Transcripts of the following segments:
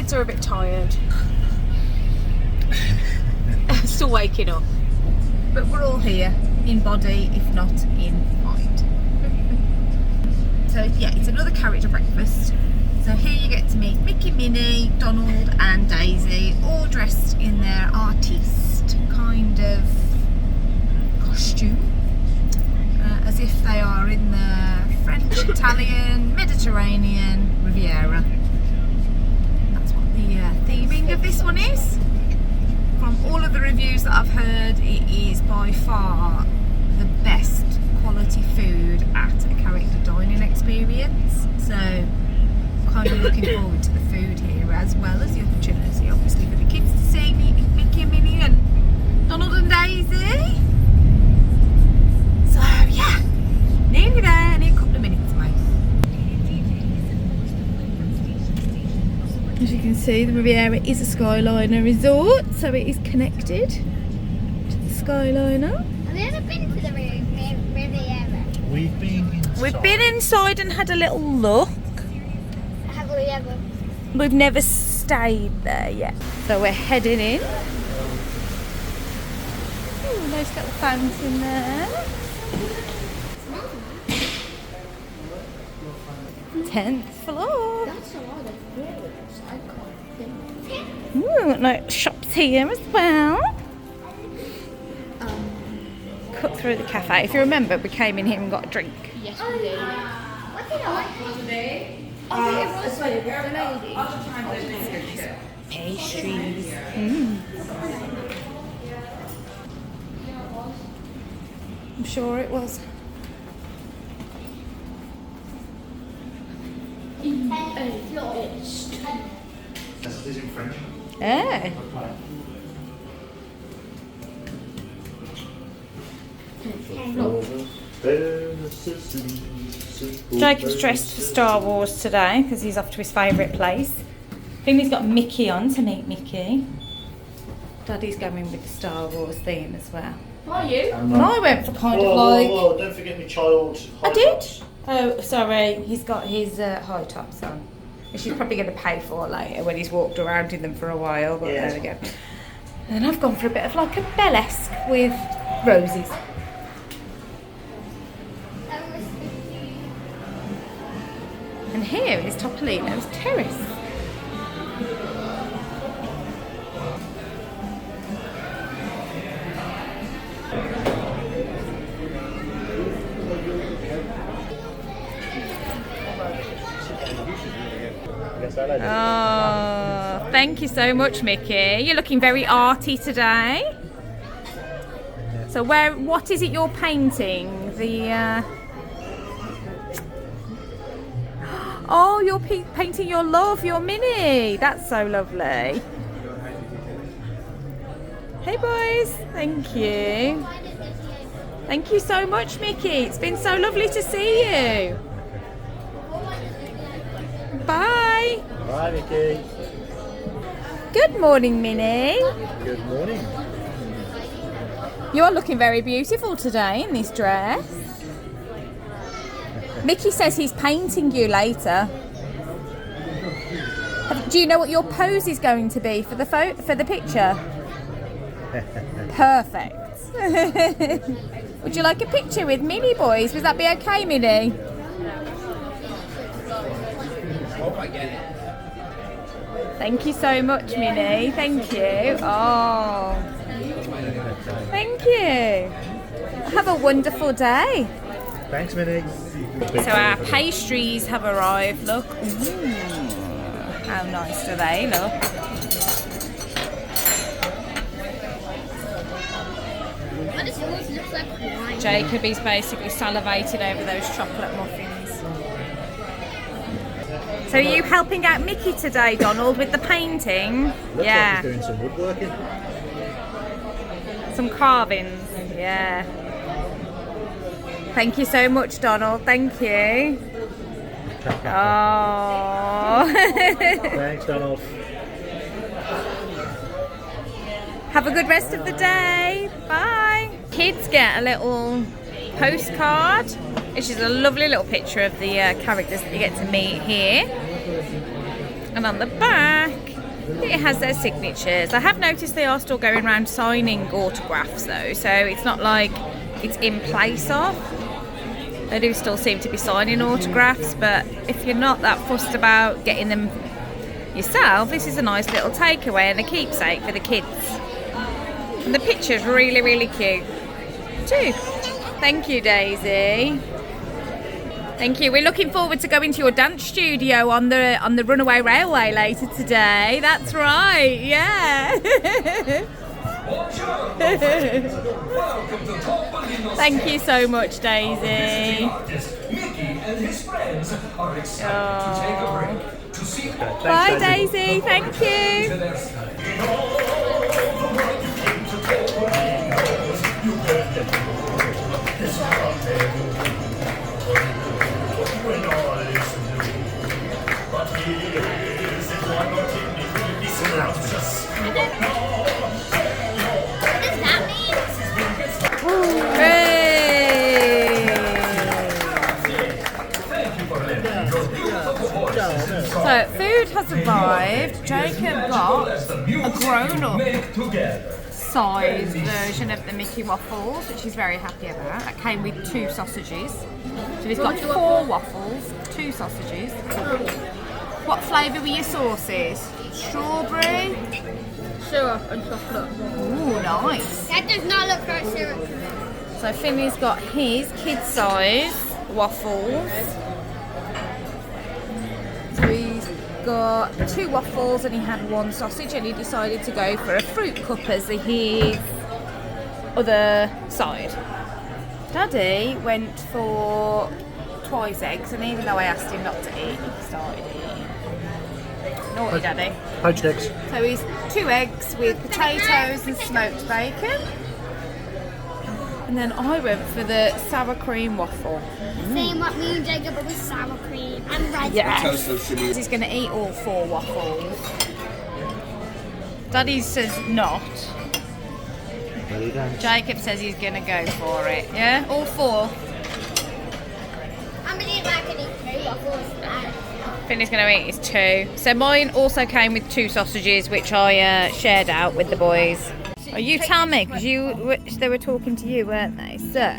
kids are a bit tired. Still waking up. But we're all here, in body, if not in mind. So yeah, it's another character breakfast. So here you get to meet Mickey, Minnie, Donald and Daisy, all dressed in their artiste kind of costume. As if they are in the French, Italian, Mediterranean Riviera. That's what the theming of this one is. From all of the reviews that I've heard, it is by far the best quality food at a character dining experience. So kind of looking forward to the food here, as well as the opportunity obviously for the kids to see Mickey and Minnie and Donald and Daisy. So yeah, nearly there, only a couple of minutes away. As you can see, the Riviera is a Skyliner resort, so it is connected to the Skyliner. Have you ever been to the Riviera? We've been inside and had a little look. Have we ever? We've never stayed there yet. So we're heading in. Ooh, nice little fountain there. 10th floor. That's a lot of villagers. I can't think. Ooh, got like shops here as well. Cut through the cafe. If you remember, we came in here and got a drink. Yes, we did. What did I like? Pastries. I'm sure it was. This is in French. Yeah. Jacob's dressed for Star Wars today because he's off to his favourite place. I think he's got Mickey on to meet Mickey. Daddy's going with the Star Wars theme as well. Are you? I went for kind of like... Whoa, don't forget my child. I did? Oh, sorry. He's got his high tops on. Which he's probably going to pay for later when he's walked around in them for a while. But Yeah. there we go. And I've gone for a bit of like a bellesque with roses. And here is Topolino's Terrace. Oh, thank you so much, Mickey. You're looking very arty today. So what is it you're painting? Oh, you're painting your love, your Minnie. That's so lovely. Hey boys, thank you. Thank you so much, Mickey. It's been so lovely to see you. Bye. Bye, Mickey. Good morning, Minnie. Good morning. You're looking very beautiful today in this dress. Mickey says he's painting you later. Do you know what your pose is going to be for the picture? Perfect. Would you like a picture with Minnie, boys? Would that be okay, Minnie? Thank you so much, Minnie. Thank you. Oh, thank you. Have a wonderful day. Thanks, Minnie. So our pastries have arrived. Look. Ooh, how nice do they look? What does yours look like? Wine? Jacob is basically salivating over those chocolate muffins. So are you helping out Mickey today, Donald, with the painting? Looks Yeah. like he's doing some woodworking. Some carvings. Yeah. Thank you so much, Donald. Thank you. Oh. Thanks, Donald. Have a good rest of the day. Bye. Kids get a little postcard, which is a lovely little picture of the characters that you get to meet here. And on the back, It has their signatures. I have noticed they are still going around signing autographs though, so it's not like it's in place of. They do still seem to be signing autographs, but if you're not that fussed about getting them yourself, this is a nice little takeaway and a keepsake for the kids. And the picture's really, really cute too. Thank you, Daisy. Thank you. We're looking forward to going to your dance studio on the Runaway Railway later today. That's right. Yeah. Thank you so much, Daisy. Oh. Bye, Daisy. Thank you. So food has arrived. Jacob got a grown-up size version of the Mickey waffles, which he's very happy about. That came with 2 sausages. So he's got 4 waffles, 2 sausages. What flavour were your sauces? Strawberry? Syrup and chocolate. Ooh, nice. That does not look like syrup. So Finley's got his kid-size waffles. So he's got 2 waffles and he had 1 sausage, and he decided to go for a fruit cup as his other side. Daddy went for twice eggs, and even though I asked him not to eat, he started eating. Naughty Daddy. Poached eggs. So he's 2 eggs with potatoes and smoked bacon. And then I went for the sour cream waffle. Same what me and Jacob, but with sour cream and red. Yes. He's going to eat all 4 waffles. Daddy says not. Ready, Dan? Jacob says he's going to go for it. Yeah? All 4. I'm going to eat back and eat 2 waffles. Finney's going to eat his 2. So mine also came with 2 sausages, which I shared out with the boys. Oh, you tell me, because they were talking to you, weren't they? So,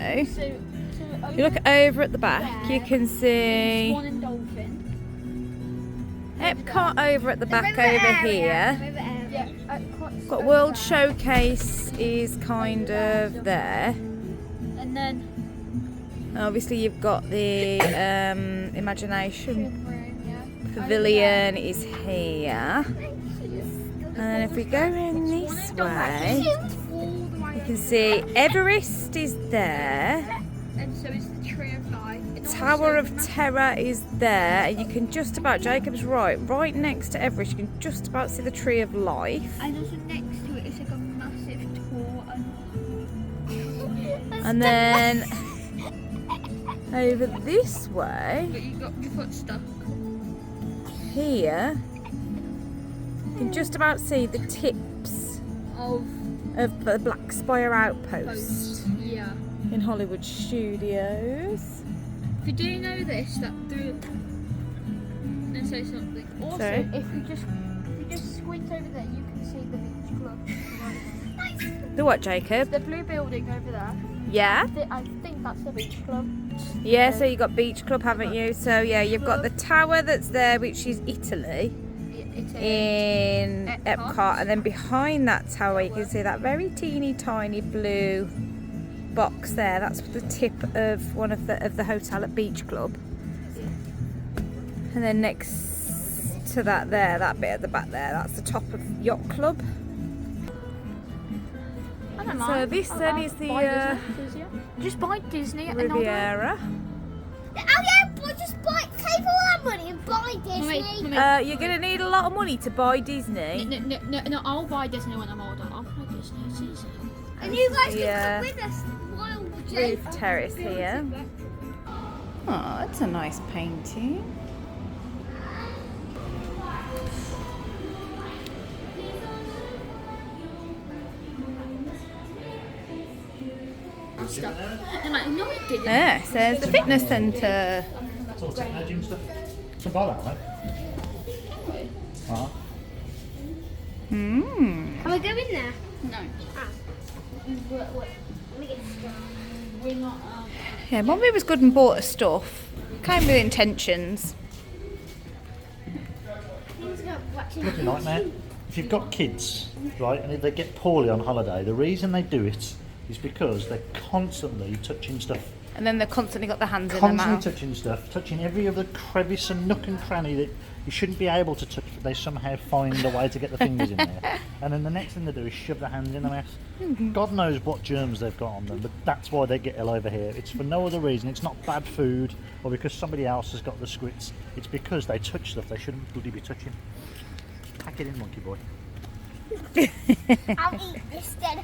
you look over at the back, you can see Epcot over at the back over here. Got World Showcase is kind of there. And then Obviously you've got the Imagination Pavilion is here. And then if we go in this way, you can see Everest is there. and so is the Tree of Life. Tower of Terror is there. You can just about, Jacob's right next to Everest, you can just about see the Tree of Life. And also next to it is like a massive tour. And then over this way, But you got your foot stuck. here, you can just about see the tips Of of the Black Spire Outpost posts. Yeah. in Hollywood Studios. If you do know this, that through and say something. Also, Sorry? if you just squint over there, you can see the beach club. The what, Jacob? The blue building over there. Yeah? I think that's the beach club. Yeah, so you got Beach Club, haven't you? So yeah, you've got the tower that's there, which is Italy, It's in Epcot. Epcot, and then behind that tower you can see that very teeny tiny blue box there. That's the tip of one of the hotel at Beach Club. And then next to that there, that bit at the back there, that's the top of Yacht Club. I don't So mind. this then is the Just buy Disney and Riviera. Oh yeah, but just buy, save all that money and buy Disney. You're going to need a lot of money to buy Disney. No, I'll buy Disney when I'm older. I'll buy Disney, it's easy. And you guys Can come with us while Roof terrace here. Oh, that's a nice painting. I'm like, no, it didn't. Yeah, so there's the fitness centre. That's all technology and stuff. Some buy that, right? Hmm. Can we go in there? No. Let me get started. We're not. Yeah, Mummy was good and bought her stuff. Came with intentions. Things go watching. Bloody nightmare. If you've got kids, right, and if they get poorly on holiday, the reason they do it is because they're constantly touching stuff. And then they've constantly got their hands in their Constantly mouth. touching stuff, touching every other crevice and nook and cranny that you shouldn't be able to touch, but they somehow find a way to get the fingers in there. And then the next thing they do is shove their hands in the mess. God knows what germs they've got on them, but that's why they get ill over here. It's for no other reason. It's not bad food or because somebody else has got the squits. It's because they touch stuff they shouldn't bloody be touching. Pack it in, monkey boy. I'll eat this then.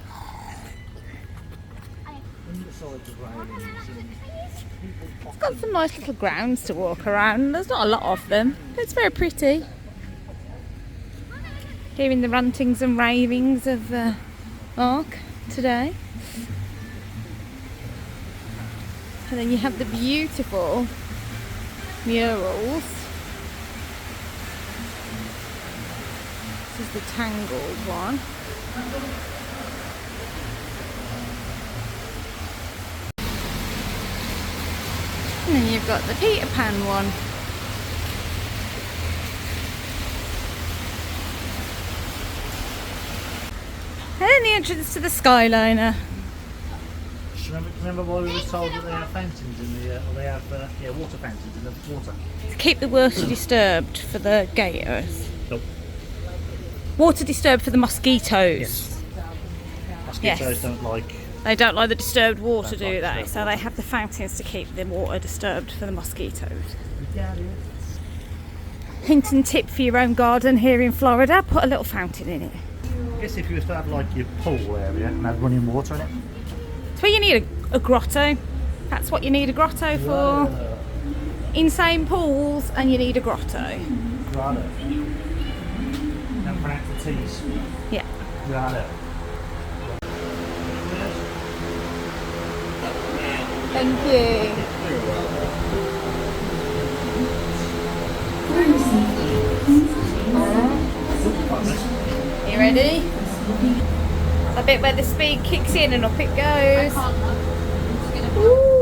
It's got some nice little grounds to walk around. There's not a lot of them, but it's very pretty. Hearing the rantings and ravings of the Ark today. And then you have the beautiful murals. This is the Tangled one. And then you've got the Peter Pan one. And then the entrance to the Skyliner. Remember why we were told that they have fountains in the, or they have water fountains in the water? To keep the water disturbed for the gators. Nope. Water disturbed for the mosquitoes. Yes. Mosquitoes Yes. don't like. They don't like the disturbed water, Don't do like they? disturbed So they have the fountains to keep the water disturbed for the mosquitoes. Hint and tip for your own garden here in Florida, put a little fountain in it. I guess if you was to have like your pool area and have running water in it. It's where you need a grotto. That's what you need a grotto for. Insane pools, and you need a grotto. Grotto. Don't pronounce the T's. Yeah. Grotto. Thank you. You ready? A bit where the speed kicks in and up it goes. Woo.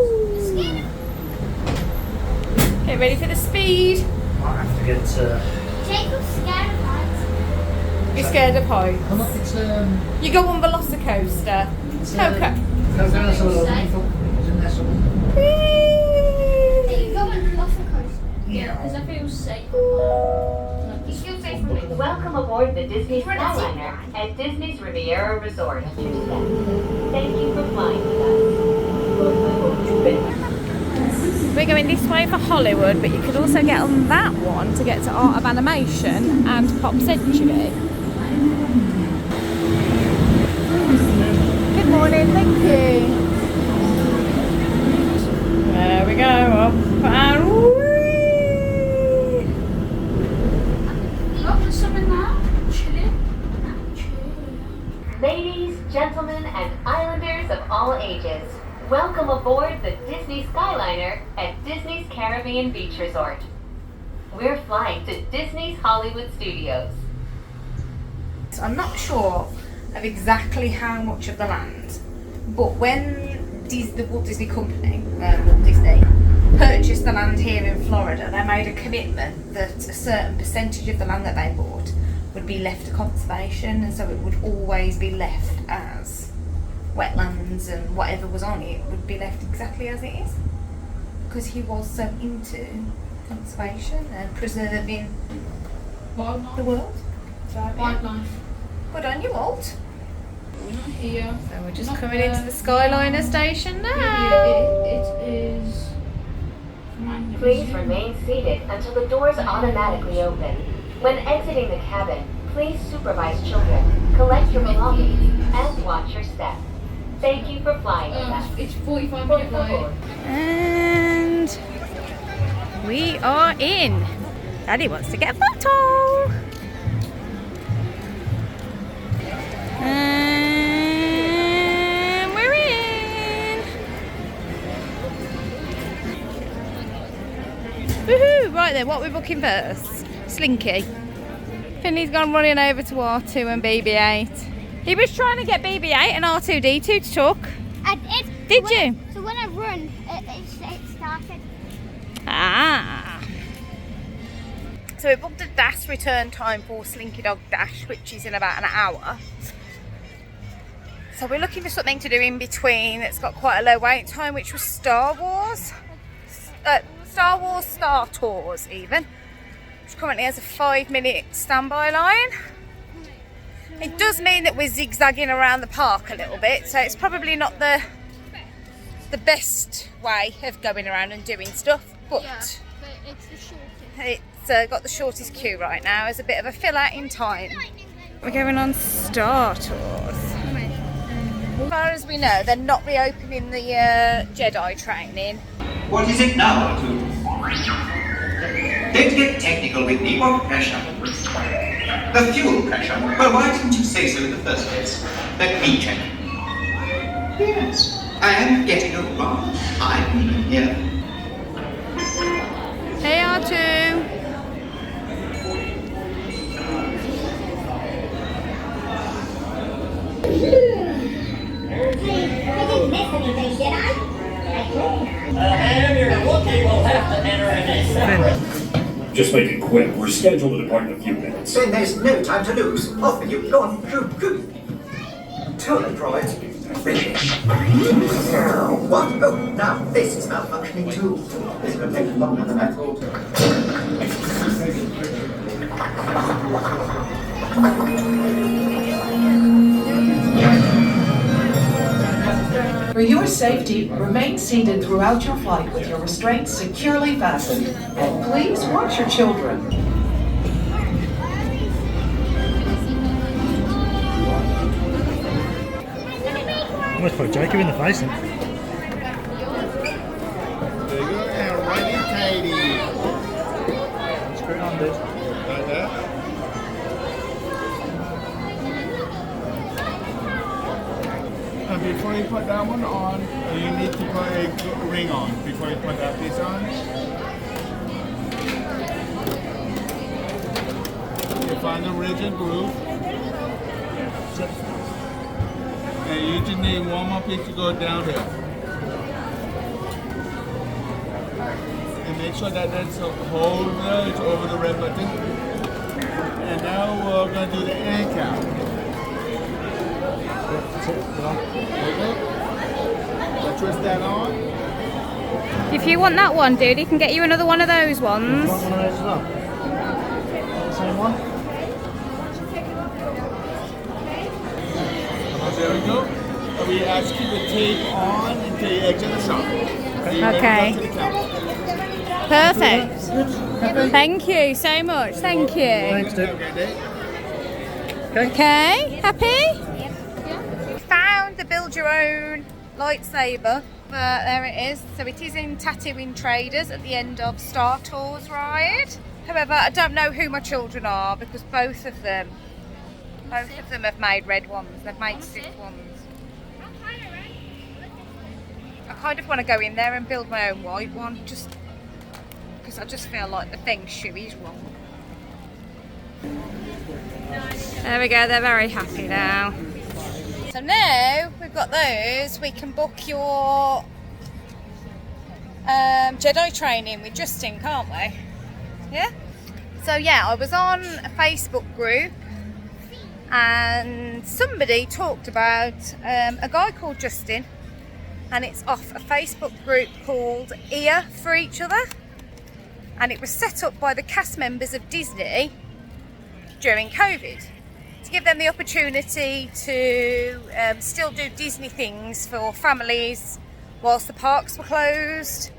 Okay, ready for the speed? Might have to get. Jacob's scared of heights. You're scared of heights. Oh, look, it's You go on Velocicoaster. Coco. Isn't there something? Hey, you go on the roller coaster. Yeah, because I feel safe. You feel safe from it. Welcome aboard the Disney Skyliner at Disney's Riviera Resort. Thank you for flying with us. We're going this way for Hollywood, but you could also get on that one to get to Art of Animation and Pop Century. Good morning, thank you. There we go, up and whee! Oh, there's something now. Chilling. Ladies, gentlemen, and islanders of all ages, welcome aboard the Disney Skyliner at Disney's Caribbean Beach Resort. We're flying to Disney's Hollywood Studios. So I'm not sure of exactly how much of the land, but when the Walt Disney Company, Walt Disney, purchased the land here in Florida, they made a commitment that a certain percentage of the land that they bought would be left to conservation, and so it would always be left as wetlands, and whatever was on it would be left exactly as it is, because he was so into conservation and preserving the world. So, yeah. Wildlife. Good on you, Walt. We're not here. So we're just Not coming there. into the Skyliner station now. It is. Please remain seated until the doors automatically open. When exiting the cabin, please supervise children, collect your belongings, and watch your step. Thank you for flying with us. It's 45 Por minutes late. favor. And we are in. Daddy wants to get a photo. And we're in. Woohoo! Right then, what are we booking first? Slinky. Finley's gone running over to R2 and BB-8. He was trying to get BB-8 and R2-D2 to talk. I did. Did you? So when I run, it started. Ah. So we booked a DAS return time for Slinky Dog Dash, which is in about an hour. So we're looking for something to do in between that's got quite a low wait time, which was Star Wars. Star Tours even, which currently has a 5-minute standby line. It does mean that we're zigzagging around the park a little bit, so it's probably not the best way of going around and doing stuff, but Yeah, but it's the shortest. it's got the shortest queue right now as a bit of a fill out in time. We're going on Star Tours. As far as we know, they're not reopening the Jedi training. What is it now, Batuu? Don't get technical with me. What pressure? The fuel pressure. Well, why didn't you say so in the first place? Let me check. Yes, I am getting along. I'm here. Hey, R2. Just make it quick. We're scheduled to depart in a few minutes. Then there's no time to lose. Off with you. Go on. Go. Tell the droid. What? Oh, now this is malfunctioning too. This will take longer than I thought. For your safety, remain seated throughout your flight with your restraints securely fastened. And please watch your children. Almost put Jacob in the face then. There you go, and righty tighty. Screw it on, dude. Like that. And before you put that one on, you need to put a ring on before you put that piece on. You find the ridge and groove. And you just need one more piece to go downhill. And make sure that that's a whole nudge over the red button. And now we're going to do the end count. There you go. So twist that on. If you want that one, dude, he can get you another one of those ones. You want one of those as well? The same one? There we go. And we ask you to tape on until you exit the shop. Okay. Perfect. Thank you so much. Thank you. Thanks, dude. Okay, happy? We found the build your own lightsaber. There it is. So it is in Tatooine Traders at the end of Star Tours ride. However, I don't know who my children are because both of them have made red ones. They've made 6 ones. I kind of want to go in there and build my own white one, just because I just feel like the feng shui is wrong. There we go, they're very happy now. So now we've got those, we can book your Jedi training with Justin, can't we? Yeah? So yeah, I was on a Facebook group and somebody talked about a guy called Justin, and it's off a Facebook group called Ear for Each Other, and it was set up by the cast members of Disney during COVID to give them the opportunity to still do Disney things for families whilst the parks were closed.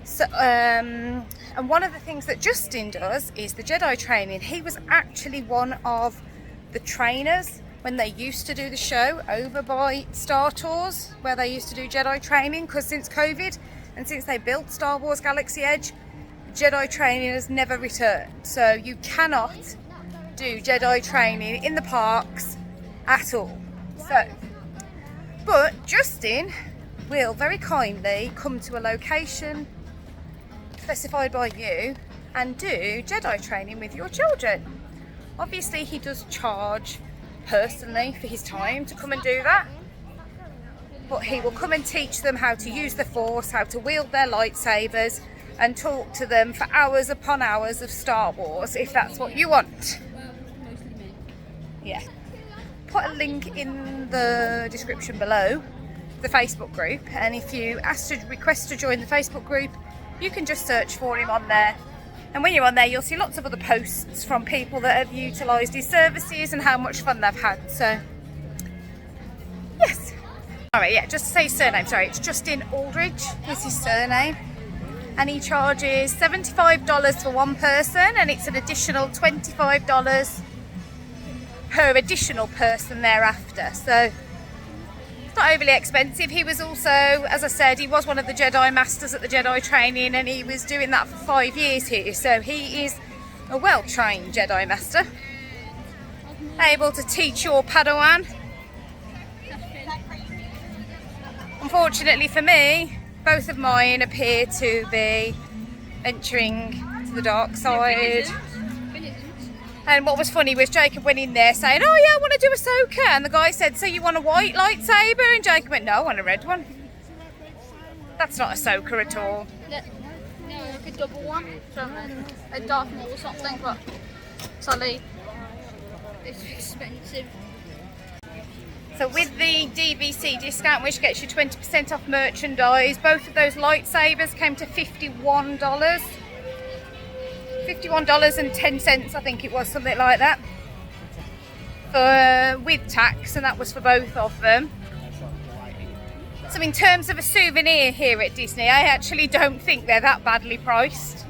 So, and one of the things that Justin does is the Jedi training. He was actually one of the trainers when they used to do the show over by Star Tours, where they used to do Jedi training, because since COVID and since they built Star Wars Galaxy Edge, Jedi training has never returned. So you cannot do Jedi training in the parks at all. So, but Justin will very kindly come to a location specified by you and do Jedi training with your children, Obviously he does charge personally for his time to come and do that, but he will come and teach them how to use the Force, how to wield their lightsabers, and talk to them for hours upon hours of Star Wars, if that's what you want. Yeah. Put a link in the description below, the Facebook group, and if you request to join the Facebook group, you can just search for him on there. And when you're on there, you'll see lots of other posts from people that have utilised his services and how much fun they've had. So, yes. Alright, yeah, just to say his surname, sorry, it's Justin Aldridge is his surname. And he charges $75 for one person, and it's an additional $25 per additional person thereafter. So, it's not overly expensive. He was also, as I said, he was one of the Jedi Masters at the Jedi training, and he was doing that for 5 years here. So he is a well-trained Jedi Master, able to teach your Padawan. Unfortunately for me, both of mine appear to be venturing to the dark side. And what was funny was Jacob went in there saying, "Oh yeah, I want to do Ahsoka," and the guy said, "So you want a white lightsaber?" And Jacob went, "No, I want a red one." That's not Ahsoka at all. No, like a double one from a Darth Maul or something, but sadly, it's expensive. So with the DVC discount, which gets you 20% off merchandise, both of those lightsabers came to $51. $51.10, I think it was, something like that, for with tax, and that was for both of them. So in terms of a souvenir here at Disney, I actually don't think they're that badly priced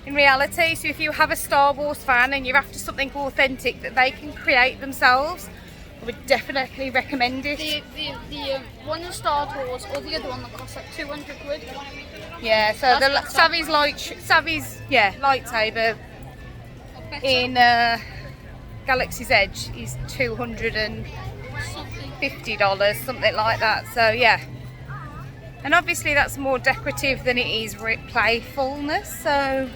in reality. So if you have a Star Wars fan and you're after something authentic that they can create themselves, I would definitely recommend it. The one in Star Wars, or the other one that costs like 200 quid. Yeah, so Savi's lightsaber in Galaxy's Edge is $250, something like that. So yeah, and obviously that's more decorative than it is playfulness. So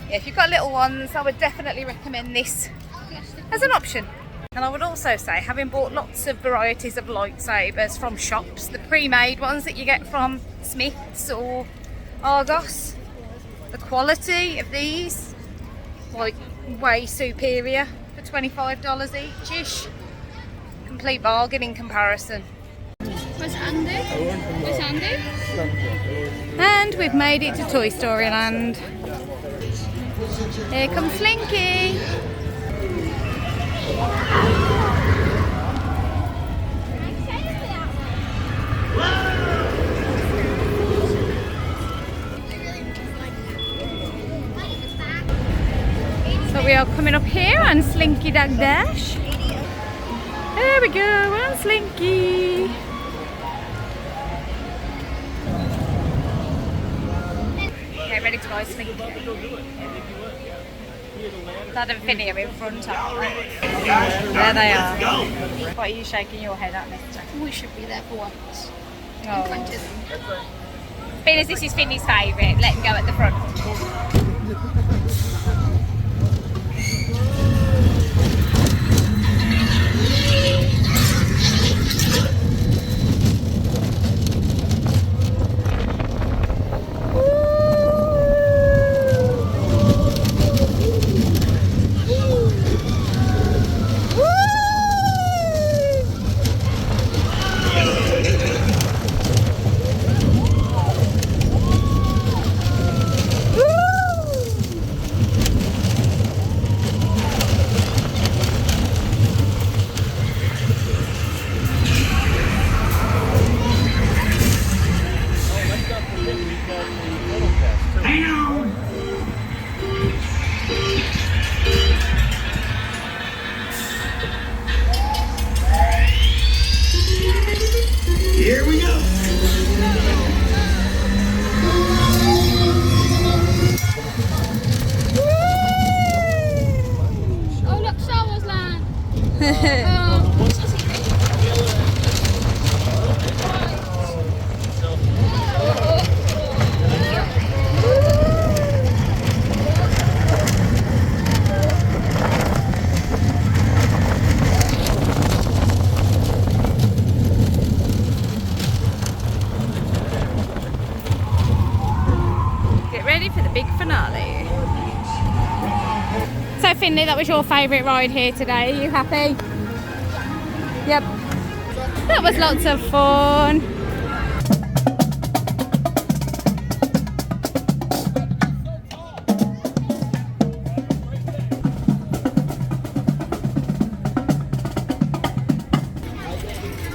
yeah, if you've got little ones, I would definitely recommend this as an option. And I would also say, having bought lots of varieties of lightsabers from shops, the pre-made ones that you get from Smith's or Argos, the quality of these, like, way superior for $25 each-ish. Complete bargain in comparison. Where's Andy? Where's Andy? And we've made it to Toystory Land. Here comes Slinky. So we are coming up here on Slinky Dog Dash. There we go, on Slinky. Okay, ready to go, Slinky. Dad and Finny are in front, aren't they? There they are. What are you shaking your head at, mister? We should be there for once. Oh. Plenty of them. Being as this is Finny's favourite, let him go at the front. big finale. So Finley, that was your favourite ride here today. Are you happy? Yep. That was lots of fun.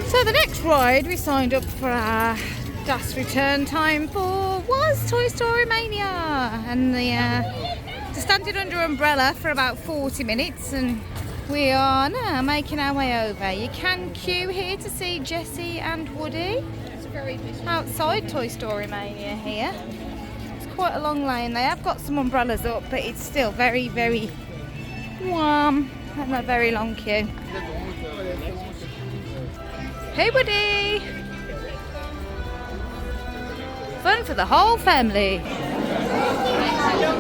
So the next ride we signed up for our DAS return time for was Toy Story Mania, and the standing under umbrella for about 40 minutes, and we are now making our way over. You can queue here to see Jessie and Woody. It's very busy outside Toy Story Mania here. It's quite a long lane. They have got some umbrellas up, but it's still very, very warm and a very long queue. Hey Woody! Fun for the whole family.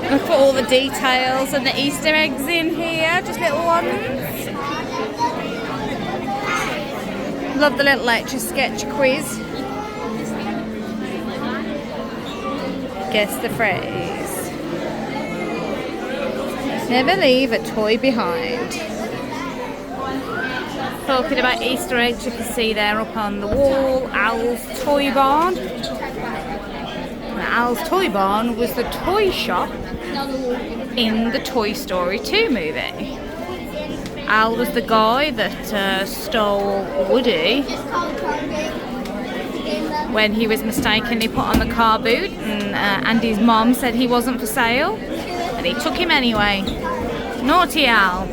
Look at all the details and the Easter eggs in here, just little ones. Love the little Etch-a-Sketch quiz. Guess the phrase. Never leave a toy behind. Talking about Easter eggs, you can see there up on the wall, Al's Toy Barn. Al's Toy Barn was the toy shop in the Toy Story 2 movie. Al was the guy that stole Woody when he was mistakenly put on the car boot, and Andy's mom said he wasn't for sale, and he took him anyway. Naughty Al.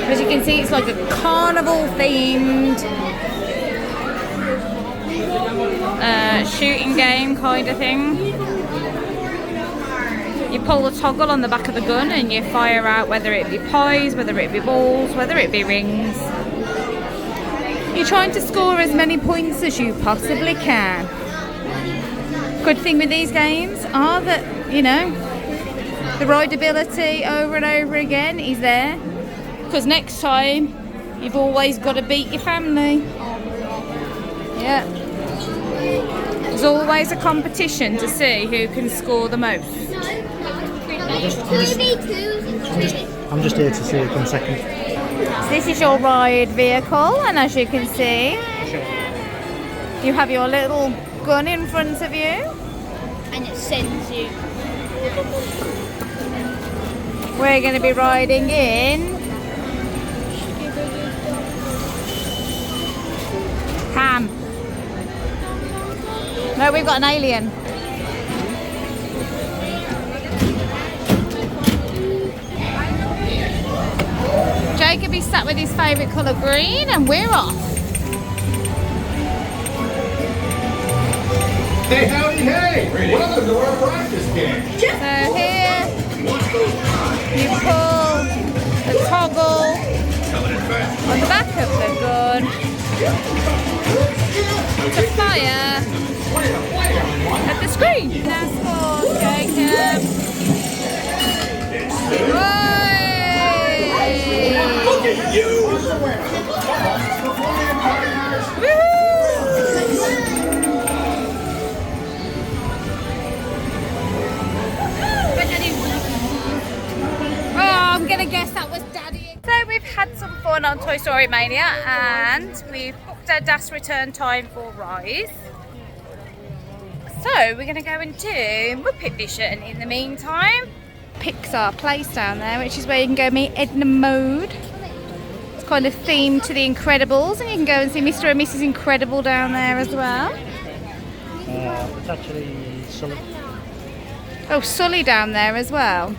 As you can see, it's like a carnival themed shooting game kind of thing. You pull the toggle on the back of the gun and you fire out, whether it be pies, whether it be balls, whether it be rings. You're trying to score as many points as you possibly can. Good thing with these games are that, you know, the rideability over and over again is there. Because next time, you've always got to beat your family. Yeah. There's always a competition to see who can score the most. I'm just here to see who comes second. So this is your ride vehicle, and as you can see, you have your little gun in front of you. And it sends you. We're going to be riding in Ham. No, we've got an alien. Jacob is sat with his favourite colour green, and we're off. Hey, howdy, hey! Welcome to our practice game. So here, you pull the toggle on the back of the gun to fire at the screen. That's for Jacob. Look at you! Oh, I'm gonna guess that was Daddy. So we've had some fun on Toy Story Mania, and we've booked our DAS return time for Rise. So we're gonna go into Muppet Vision in the meantime. Pixar Place down there, which is where you can go meet Edna Mode. It's kind of themed to the Incredibles, and you can go and see Mr. and Mrs. Incredible down there as well. It's actually Sully. Oh, Sully down there as well.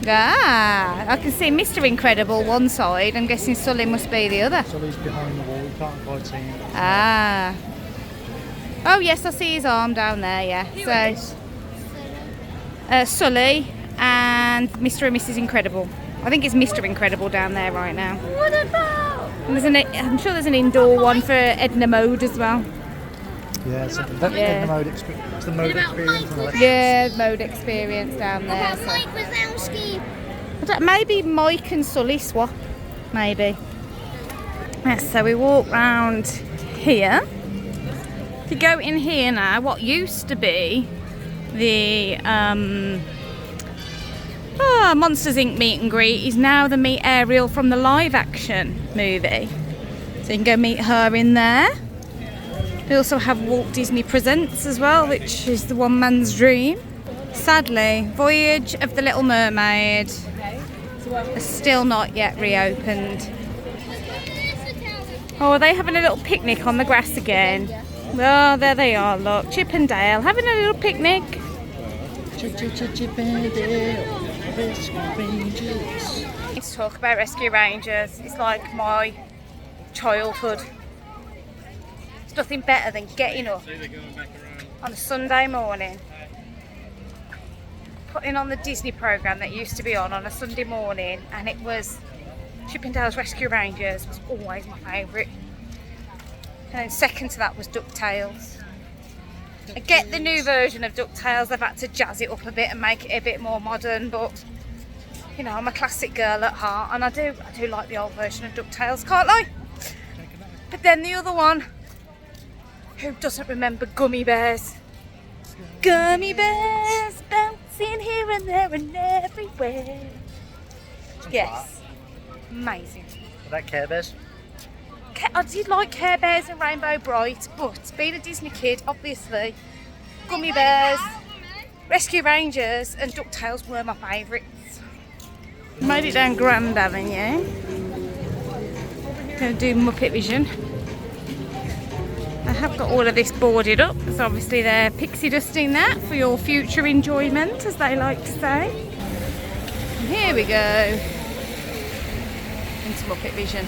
Ah, I can see Mr. Incredible one side. I'm guessing Sully must be the other. Sully's behind the wall, you can't quite see him. Ah. Oh yes, I see his arm down there, yeah. So, Sully and Mr. and Mrs. Incredible. I think it's Mr. Incredible down there right now. What about? And I'm sure there's an indoor one for Edna Mode as well. Yeah, it's the mode experience. It's the mode experience on the left. Yeah, mode experience down there. So. Mike Wazowski. Maybe Mike and Sully swap. Maybe. Yes, so we walk round here. If you go in here now, what used to be the Monsters Inc. meet and greet is now the Meet Ariel from the live action movie. So you can go meet her in there. We also have Walt Disney Presents as well, which is the one man's dream. Sadly, Voyage of the Little Mermaid is still not yet reopened. Oh, are they having a little picnic on the grass again? Oh, there they are, look. Chip and Dale having a little picnic. Chip and Dale, Rescue Rangers. Let's talk about Rescue Rangers. It's like my childhood. It's nothing better than getting up on a Sunday morning, putting on the Disney programme that used to be on a Sunday morning, and it was Chip and Dale's Rescue Rangers was always my favourite. And then second to that was DuckTales. I get the new version of DuckTales, they've had to jazz it up a bit and make it a bit more modern, but you know, I'm a classic girl at heart, and I do like the old version of DuckTales, can't I? But then the other one, who doesn't remember Gummy Bears? Gummy Bears bouncing here and there and everywhere. Yes, amazing. Are that Care Bears? I did like Care Bears and Rainbow Bright, but being a Disney kid, obviously, Gummy Bears, Rescue Rangers and DuckTales were my favourites. Made it down Grand Avenue. Going to do Muppet Vision. I have got all of this boarded up, so obviously they're pixie dusting that for your future enjoyment, as they like to say. And here we go into Muppet Vision.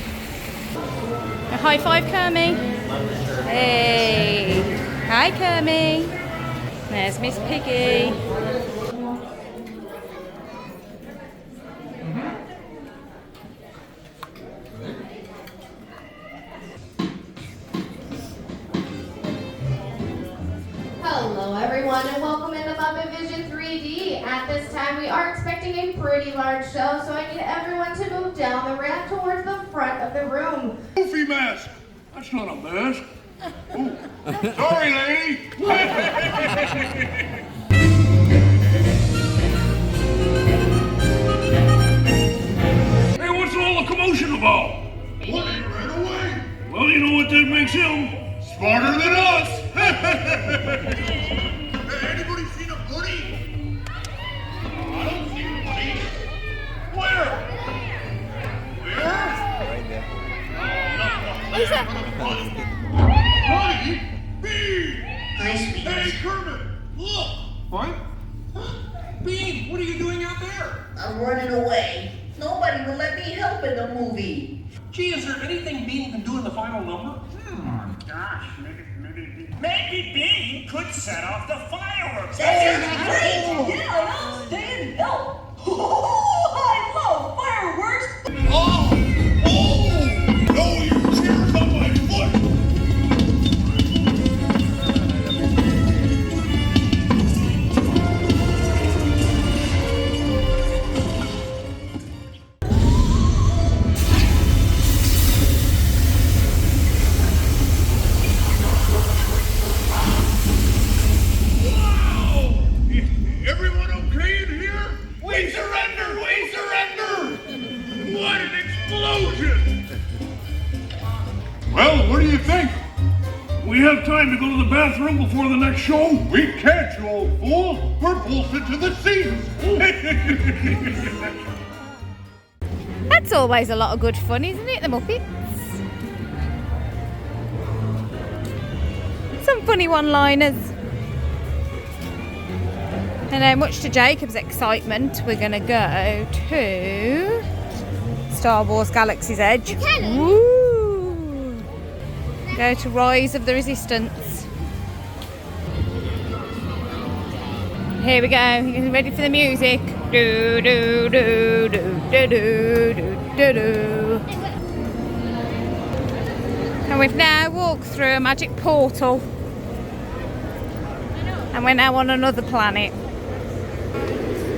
A high five, Kermie. Hey, hi, Kermie. There's Miss Piggy. Hello everyone and welcome into Muppet Vision 3D. At this time we are expecting a pretty large show, so I need everyone to move down the ramp towards the front of the room. Goofy mask. That's not a mask. Ooh. Sorry, lady. Hey, what's all the commotion about? Woody ran away. Well, you know what that makes him? Smarter than us. Anybody seen a Woody? I don't see a Woody. Where? Right there. What is that? Woody? Bean! Hey, Kermit! Look! What? Bean, what are you doing out there? I'm running away. Nobody will let me help in the movie. Gee, is there anything Bean can do in the final number? Gosh, maybe Bean could set off the fireworks. That's great! Yeah, I'll stay and help. I love fireworks. Oh! No, your chair's on my foot! Wow! Everyone okay in here? We surrender! We surrender! What an explosion! Well, what do you think? We have time to go to the bathroom before the next show? We can't, you old fool! We're bolted to the seats! That's always a lot of good fun, isn't it, the Muppets? Some funny one-liners. And much to Jacob's excitement, we're going to go to Star Wars Galaxy's Edge. Woo! Go to Rise of the Resistance. Here we go. You ready for the music? Do do do do do do do do. And we've now walked through a magic portal, and we're now on another planet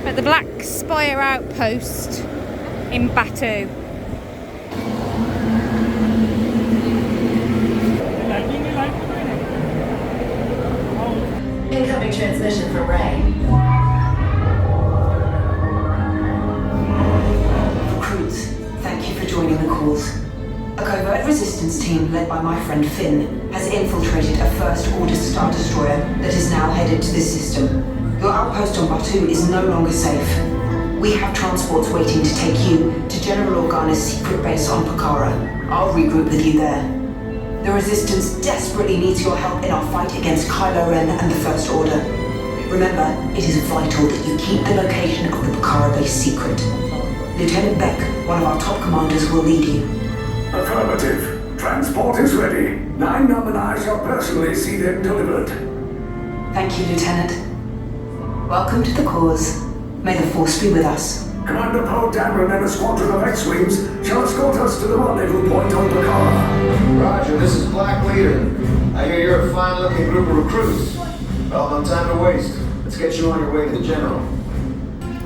at the Black Spire Outpost in Batuu. mission for Ray. Recruits, thank you for joining the cause. A covert resistance team led by my friend Finn has infiltrated a First Order Star Destroyer that is now headed to this system. Your outpost on Batuu is no longer safe. We have transports waiting to take you to General Organa's secret base on Pakara. I'll regroup with you there. The Resistance desperately needs your help in our fight against Kylo Ren and the First Order. Remember, it is vital that you keep the location of the Pakara base secret. Lieutenant Beck, one of our top commanders, will lead you. Affirmative. Transport is ready. 9 Num and I shall personally see them delivered. Thank you, Lieutenant. Welcome to the cause. May the Force be with us. Commander Poe Dameron and a squadron of X-Wings shall escort us to the rendezvous point on Pakara. Roger, this is Black Leader. I hear you're a fine-looking group of recruits. Well, no time to waste. Let's get you on your way to the General.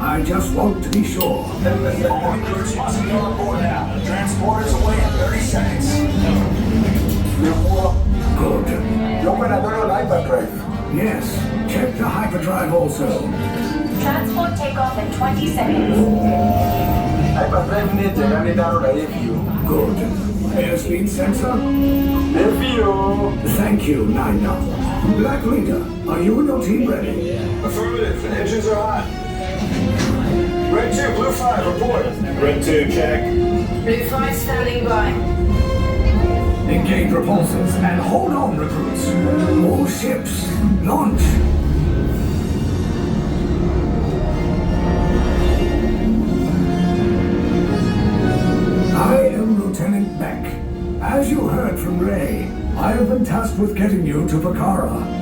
I just want to be sure. Recruits must be on board now. The transport is away in 30 seconds. Good. You operate on hyperdrive. Yes. Check the hyperdrive also. Transport takeoff in 20 seconds. Hyperdrive need to run it down a review. Good. Airspeed sensor? Review. Thank you, 9 Num. Black Leader, are you and your team ready? Affirmative. Engines are hot. Red 2, Blue 5, report. Red 2, check. Blue 5 standing by. Engage repulsors and hold on, recruits. All ships, launch. I am Lieutenant Beck. As you heard from Ray, I have been tasked with getting you to Pakara.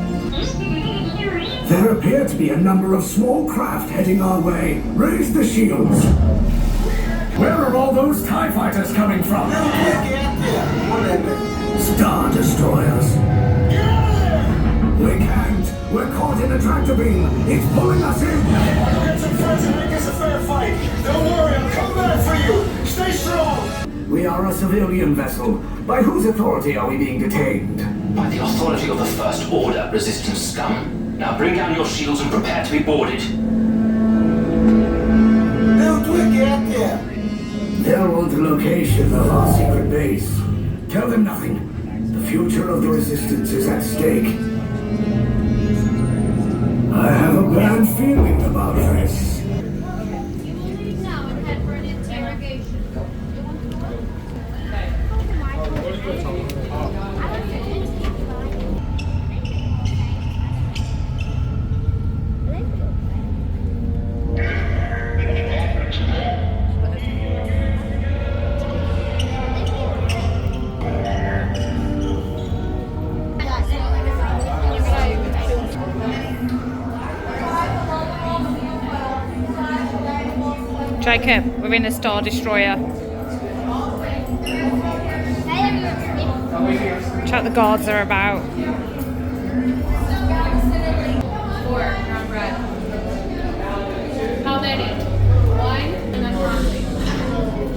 There appear to be a number of small craft heading our way. Raise the shields. Where are all those TIE fighters coming from? Star Destroyers. We can't. We're caught in a tractor beam. It's pulling us in. Get some friends and make us a fair fight. Don't worry, I'll come back for you. Stay strong. We are a civilian vessel. By whose authority are we being detained? By the authority of the First Order, Resistance scum. Now bring down your shields and prepare to be boarded. They'll want the location of our secret base. Tell them nothing. The future of the Resistance is at stake. I have a bad feeling about this. Now and head for an interrogation. Jacob, we're in a Star Destroyer. Check the guards are about. 4, not red. How many? 1, and then 1.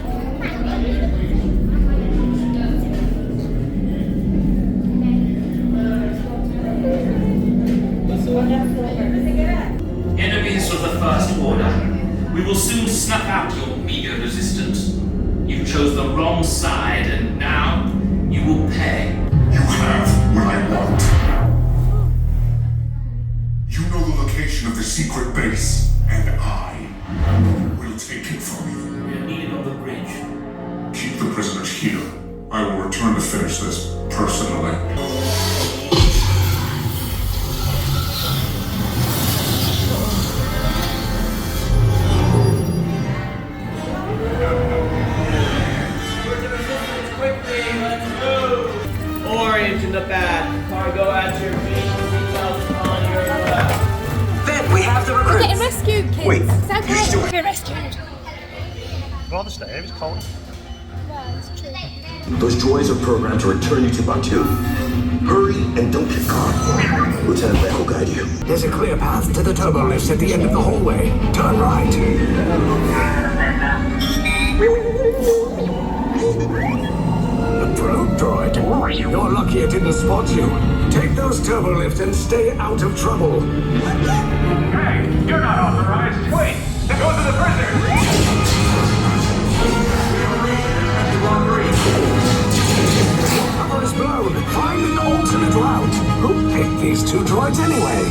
Enemies of the First Order. We will soon snuff out your meager resistance. You chose the wrong side, and now you will pay. You have what I want. You know the location of the secret base, and I will take it from you. We are needed on the bridge. Keep the prisoners here. I will return to finish this personally. Orange in the back. Cargo at your feet. Seatbelts on your left. Then we have the recruits. We're getting rescued, kids. Wait, It's okay. you're still- We're getting rescued. Rather stay here, it's cold. Those droids are programmed to return you to Batuu. Hurry and don't get caught. Lieutenant Beck will guide you. There's a clear path to the turbo lifts at the end of the hallway. Turn right. A probe droid? You're lucky it didn't spot you. Take those turbo lifts and stay out of trouble. Hey, you're not authorized. Wait, they're going to the prisoners. Cover is blown. Find an alternate route. Who picked these two droids anyway?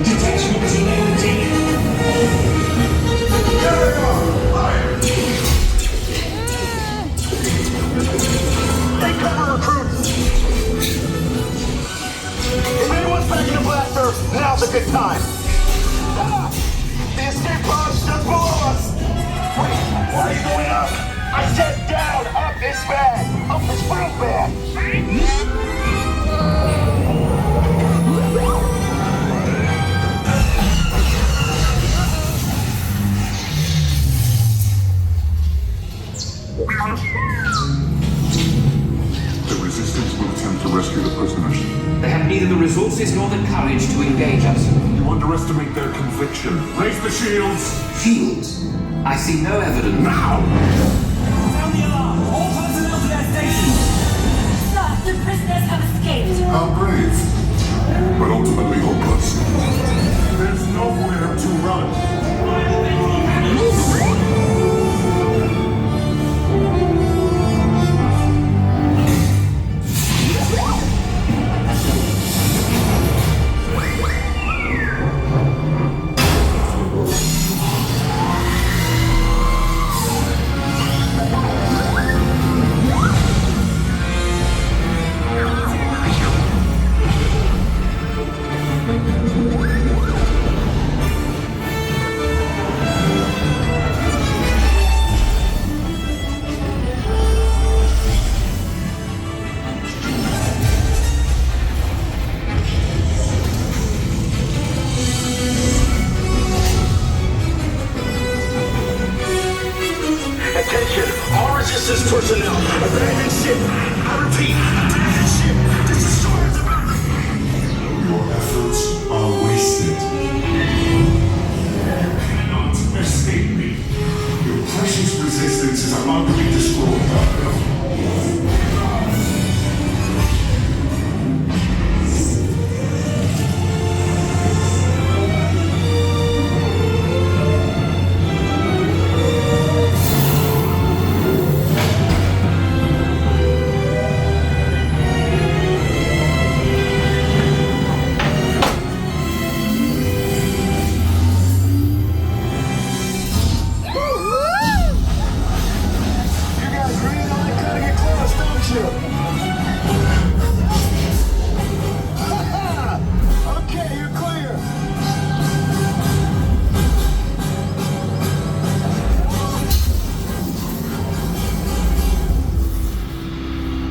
Detachment team. There they are. Fire. Take cover, recruits. If anyone's packing a blaster, now's a good time. Ah! The escape pod's just below us. Wait, why are you going up? I said down, up is bad. Up is real bad. The Resistance will attempt to rescue the prisoners. They have neither the resources nor the courage to engage us. You underestimate their conviction. Raise the shields! Shields? I see no evidence. Now! Sound the alarm! All personnel to their stations! Sir, the prisoners have escaped. How brave, but ultimately hopeless. There's nowhere to run. Attention, all resistance personnel. Abandoned ship. I repeat, abandoned ship. This destroyer's about to... Your efforts are wasted. You cannot escape me. Your precious resistance is about to be destroyed.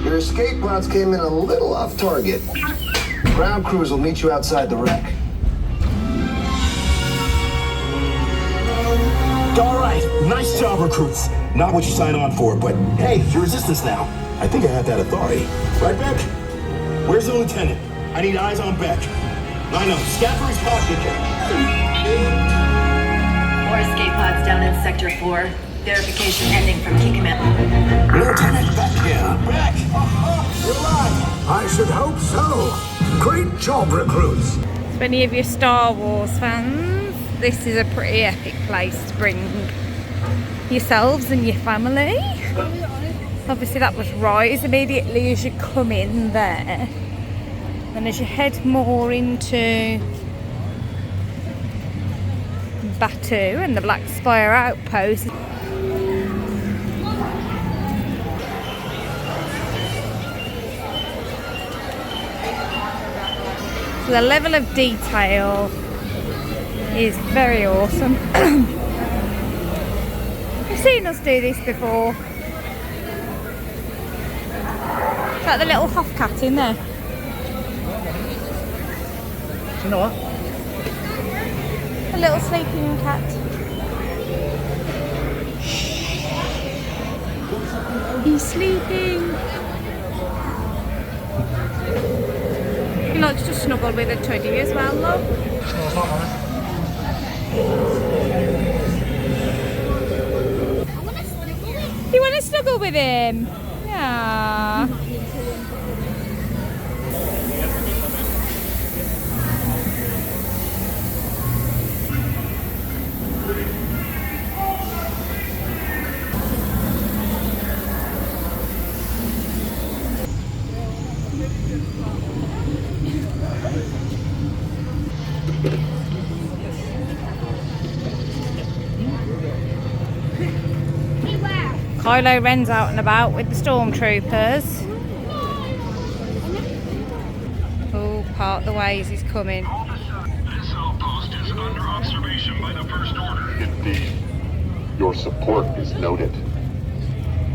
Your escape routes came in a little off target. Ground crews will meet you outside the wreck. All right, nice job, recruits. Not what you signed on for, but hey, you're resistance now. I think I have that authority. Right, Beck? Where's the lieutenant? I need eyes on Beck. Line up, Scaffery's pocket. More escape pods down in Sector 4. Verification ending from key command. Lieutenant Beck here. Beck! You're alive! I should hope so. Great job, recruits. For any of you Star Wars fans, this is a pretty epic place to bring yourselves and your family. Obviously that was Rise immediately as you come in there. And as you head more into Batuu and the Black Spire Outpost. So the level of detail is very awesome. You've seen us do this before. Is that the little Hoff cat in there? You know what? A little sleeping cat. He's sleeping. He likes to snuggle with a teddy as well, love. You want to snuggle with him? Yeah. Kylo Ren's out and about with the stormtroopers. Oh, part the ways he's coming. This outpost is under observation by the First Order. Indeed. Your support is noted.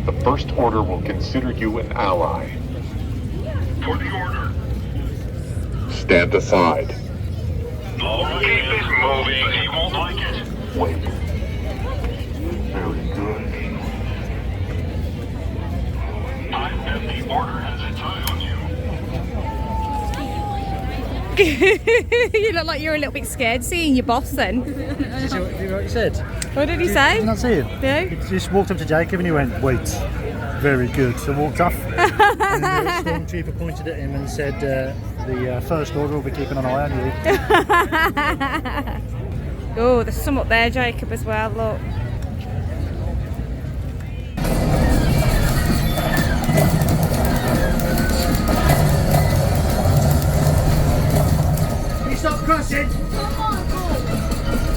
The First Order will consider you an ally. For the Order. Stand aside. Keep it moving. He won't like it. Wait. Very good. I bet the Order has its eye on you. You look like you're a little bit scared seeing your boss then. Did you see what he said? What did he say? Did you not see him? No. He just walked up to Jacob and he went, wait. Very good. So walked off. And the stormtrooper pointed at him and said, the First Order will be keeping an eye on you. Oh, there's some up there, Jacob, as well. Look. Stop crossing!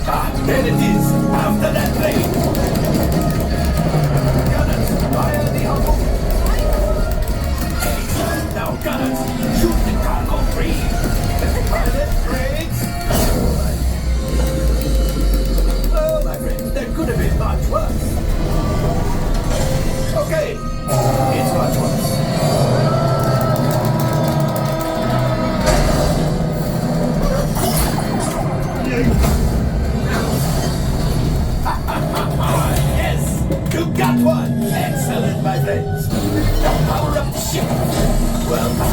Ah, there it is! After that plane! Gunners, fire the outpost! Now, gunners, shoot the cargo free! Pilot brakes! Oh, my friends, that could have been much worse. Okay, it's much worse. Yes, you got one. Excellent, my friends. Power up the ship. Well, I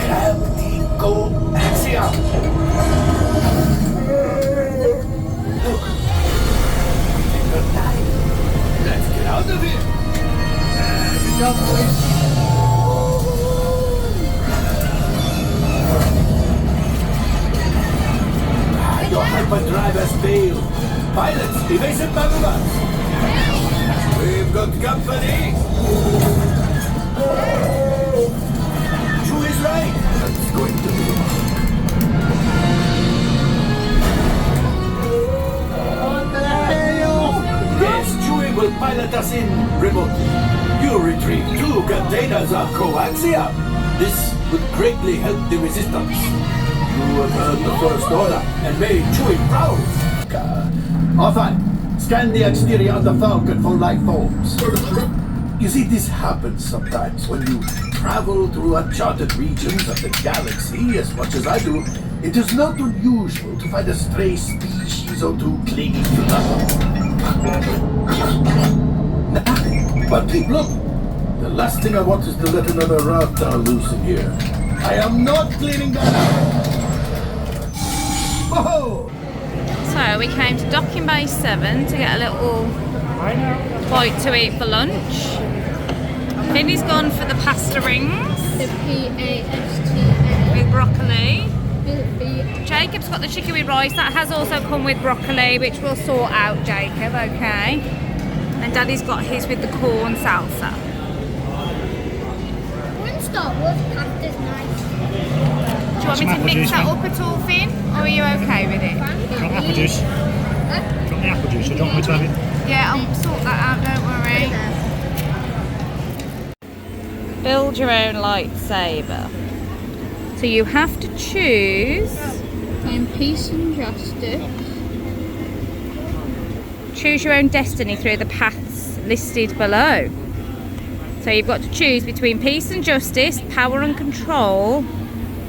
grab the coaxium. Good time. Let's get out of here. Good job, boys. Your hyperdrive has failed. Pilots, evasive maneuvers. We've got company. Chewie is right. That's going to be. What the hell? Yes, Chewie will pilot us in remotely. You retrieve 2 containers of coaxium. This would greatly help the resistance. You have heard the First Order and made Chewie proud. Fine. Scan the exterior of the Falcon for life forms. You see, this happens sometimes when you travel through uncharted regions of the galaxy as much as I do. It is not unusual to find a stray species or two clinging to nothing. But keep looking. The last thing I want is to let another raptor loose in here. I am not cleaning that out. Oh! So we came to Docking Bay 7 to get a little bite to eat for lunch. Minnie's gone for the pasta rings. The P-A-S-T-A. With broccoli. Jacob's got the chicken with rice. That has also come with broccoli, which we'll sort out, Jacob, okay? And Daddy's got his with the corn salsa. One Star Wars pasta's nice. Do you want me to mix that up at all, Finn? Or are you okay with it? Do you want apple juice? Do you want the apple juice or do you want me to have it? Yeah, I'll sort that out, don't worry. Build your own lightsaber. So you have to choose between peace and justice. Choose your own destiny through the paths listed below. So you've got to choose between peace and justice, power and control,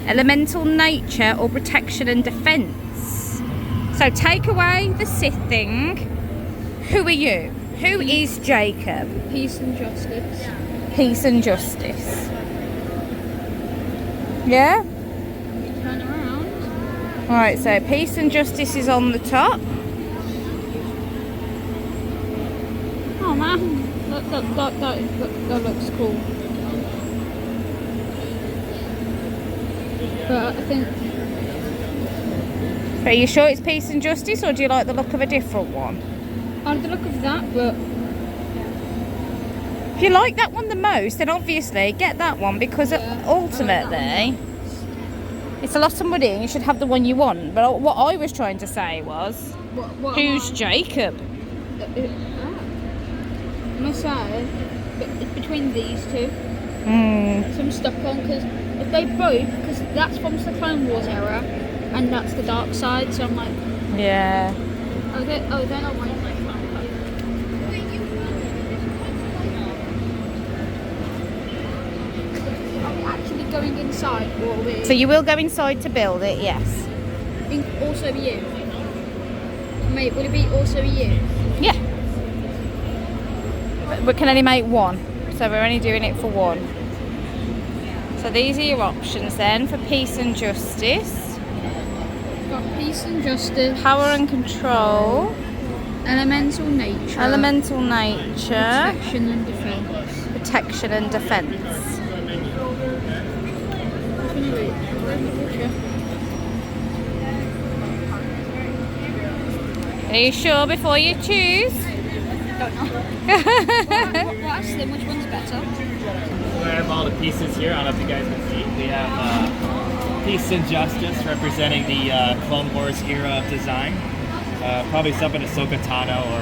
elemental nature, or protection and defense. So take away the Sith thing. Who are you? Who is Jacob? Peace and justice. Peace and justice. Yeah? Turn around. Alright, so peace and justice is on the top. Oh man, That looks cool. But I think... Are you sure it's Peace and Justice, or do you like the look of a different one? I like the look of that, but... If you like that one the most, then obviously get that one, because ultimately it's a lot of money and you should have the one you want. But what I was trying to say was, who's Jacob? I must say, it's between these two. Mm. So I'm stuck on, because if they both, because that's from the Clone Wars era and that's the dark side, so I'm like, yeah. They're not one. Actually going inside, or we? So you will go inside to build it, yes. Also you. Mate, will it be also you? Yeah. But we can only make one, so we're only doing it for one. So these are your options then for Peace and Justice. We've got Peace and Justice. Power and Control. Elemental Nature. Elemental Nature. Protection and Defense. Protection and Defense. Are you sure before you choose? Don't know. What's them? Which one's better? We have all the pieces here. I don't know if you guys can see. We have Peace and Justice representing the Clone Wars era of design. Probably something Ahsoka Tano or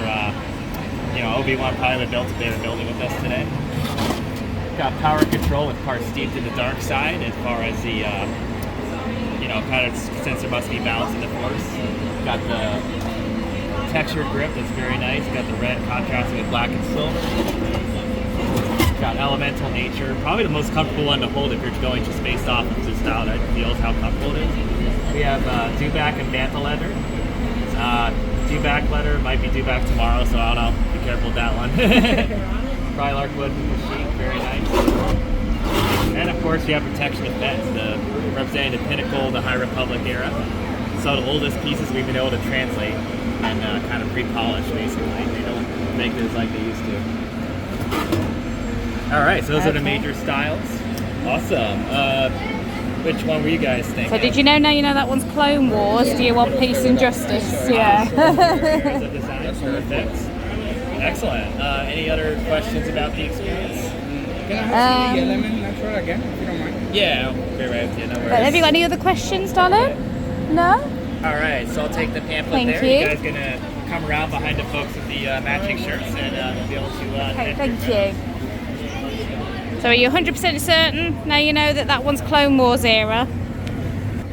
Obi-Wan probably would build if they were building with us today. Got Power and Control with parts steeped in the dark side as far as the kind of since there must be balance in the Force. Got the textured grip that's very nice. Got the red contrasting with black and silver. Got Elemental Nature, probably the most comfortable one to hold if you're going just based off of just how it feels, how comfortable it is. We have dewback and bantha leather. Dewback leather might be dewback tomorrow, so I don't know. Be careful with that one. Frylark wood sheet, very nice. And of course, you have Protection Defense, representing the Pinnacle, the High Republic era. So the oldest pieces we've been able to translate and kind of re-polish, basically. They don't make this like they used to. All right, so those are the major styles. Awesome. Which one were you guys thinking? So did you know now you know that one's Clone Wars? Do you want Peace and Justice? Yeah. Perfect. Excellent. Any other questions about the experience? Can I have the element natural again, if you don't mind? Yeah, I'll be right with you. No worries. Have you got any other questions, darling? No? All right, so I'll take the pamphlet Thank there. you. You guys gonna come around behind the folks with the matching shirts and be able to. Okay, thank you. So are you 100% certain now you know that that one's Clone Wars era?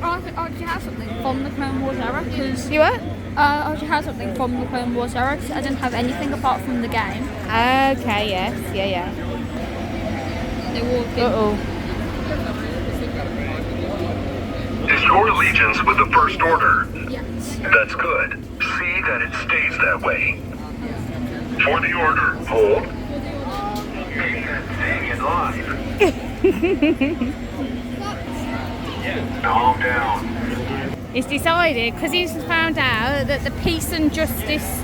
I actually have something from the Clone Wars era. You what? I actually have something from the Clone Wars era because I didn't have anything apart from the game. Okay, yes, yeah. They walk in. Uh-oh. Is your allegiance with the First Order? Yes. That's good. See that it stays that way. For the Order, hold. Staying in line. Calm down. He's decided, because he's found out that the Peace and Justice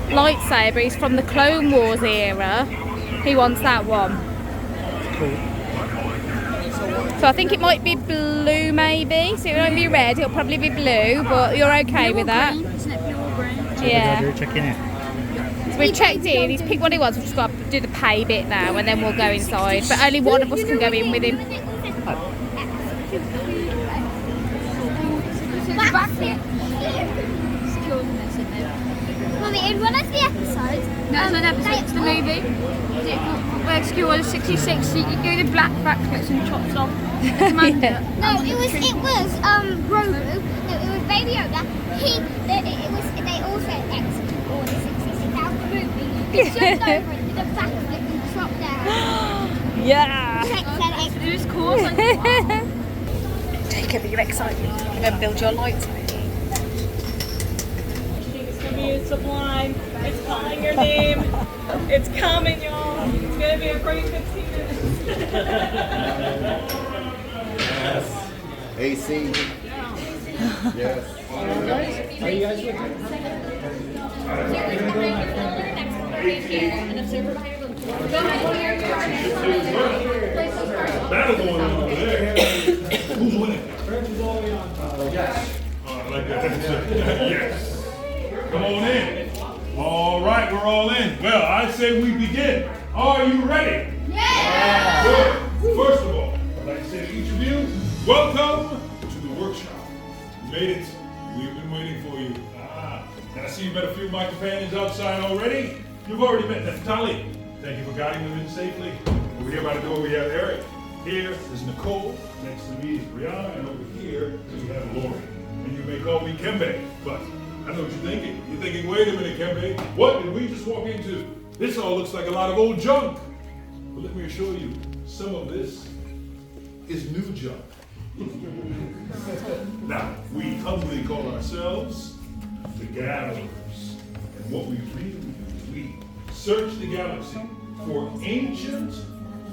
lightsaber is from the Clone Wars era, he wants that one. Cool. So I think it might be blue maybe, so it won't be red, it'll probably be blue, but you're okay with that? Yeah. Check in here. So we've checked in, he's picked what he wants, we've just got to do the pay bit now and then we'll go inside, but only one of us can go in with him. Mummy, and when is the episode? No, it's not an episode, it's the movie. Where Skywalker 66, you do the black backflips and chops off. No, it was Grogu. No, it was Baby Yoda. They also executed Order 66. That was the movie. He jumped over it, did a backflip and dropped down. Yeah. It was cool. Like, Jacob, are you excited? You're going to build your lightsaber. It's gonna be sublime. It's calling your name. It's coming, y'all. It's gonna be a great 15 minutes. Yes. AC. Yes. Are you guys looking? Battle going on over there. Who's winning? Yes. Oh, I like that. Yes. Come on in. All right, we're all in. Well, I say we begin. Are you ready? Yeah. Good. First of all, I'd like to say to each of you, welcome to the workshop. You made it. We've been waiting for you. And I see you met a few of my companions outside already. You've already met Neftali. Thank you for guiding them in safely. Over here by the door we have Eric. Here is Nicole. Next to me is Brianna. And over here we have Lori. And you may call me Kembe, but I know what you're thinking. You're thinking, wait a minute, Kembe. What did we just walk into? This all looks like a lot of old junk. But let me assure you, some of this is new junk. Now, we humbly call ourselves the Gatherers. And what we really do is we search the galaxy for ancient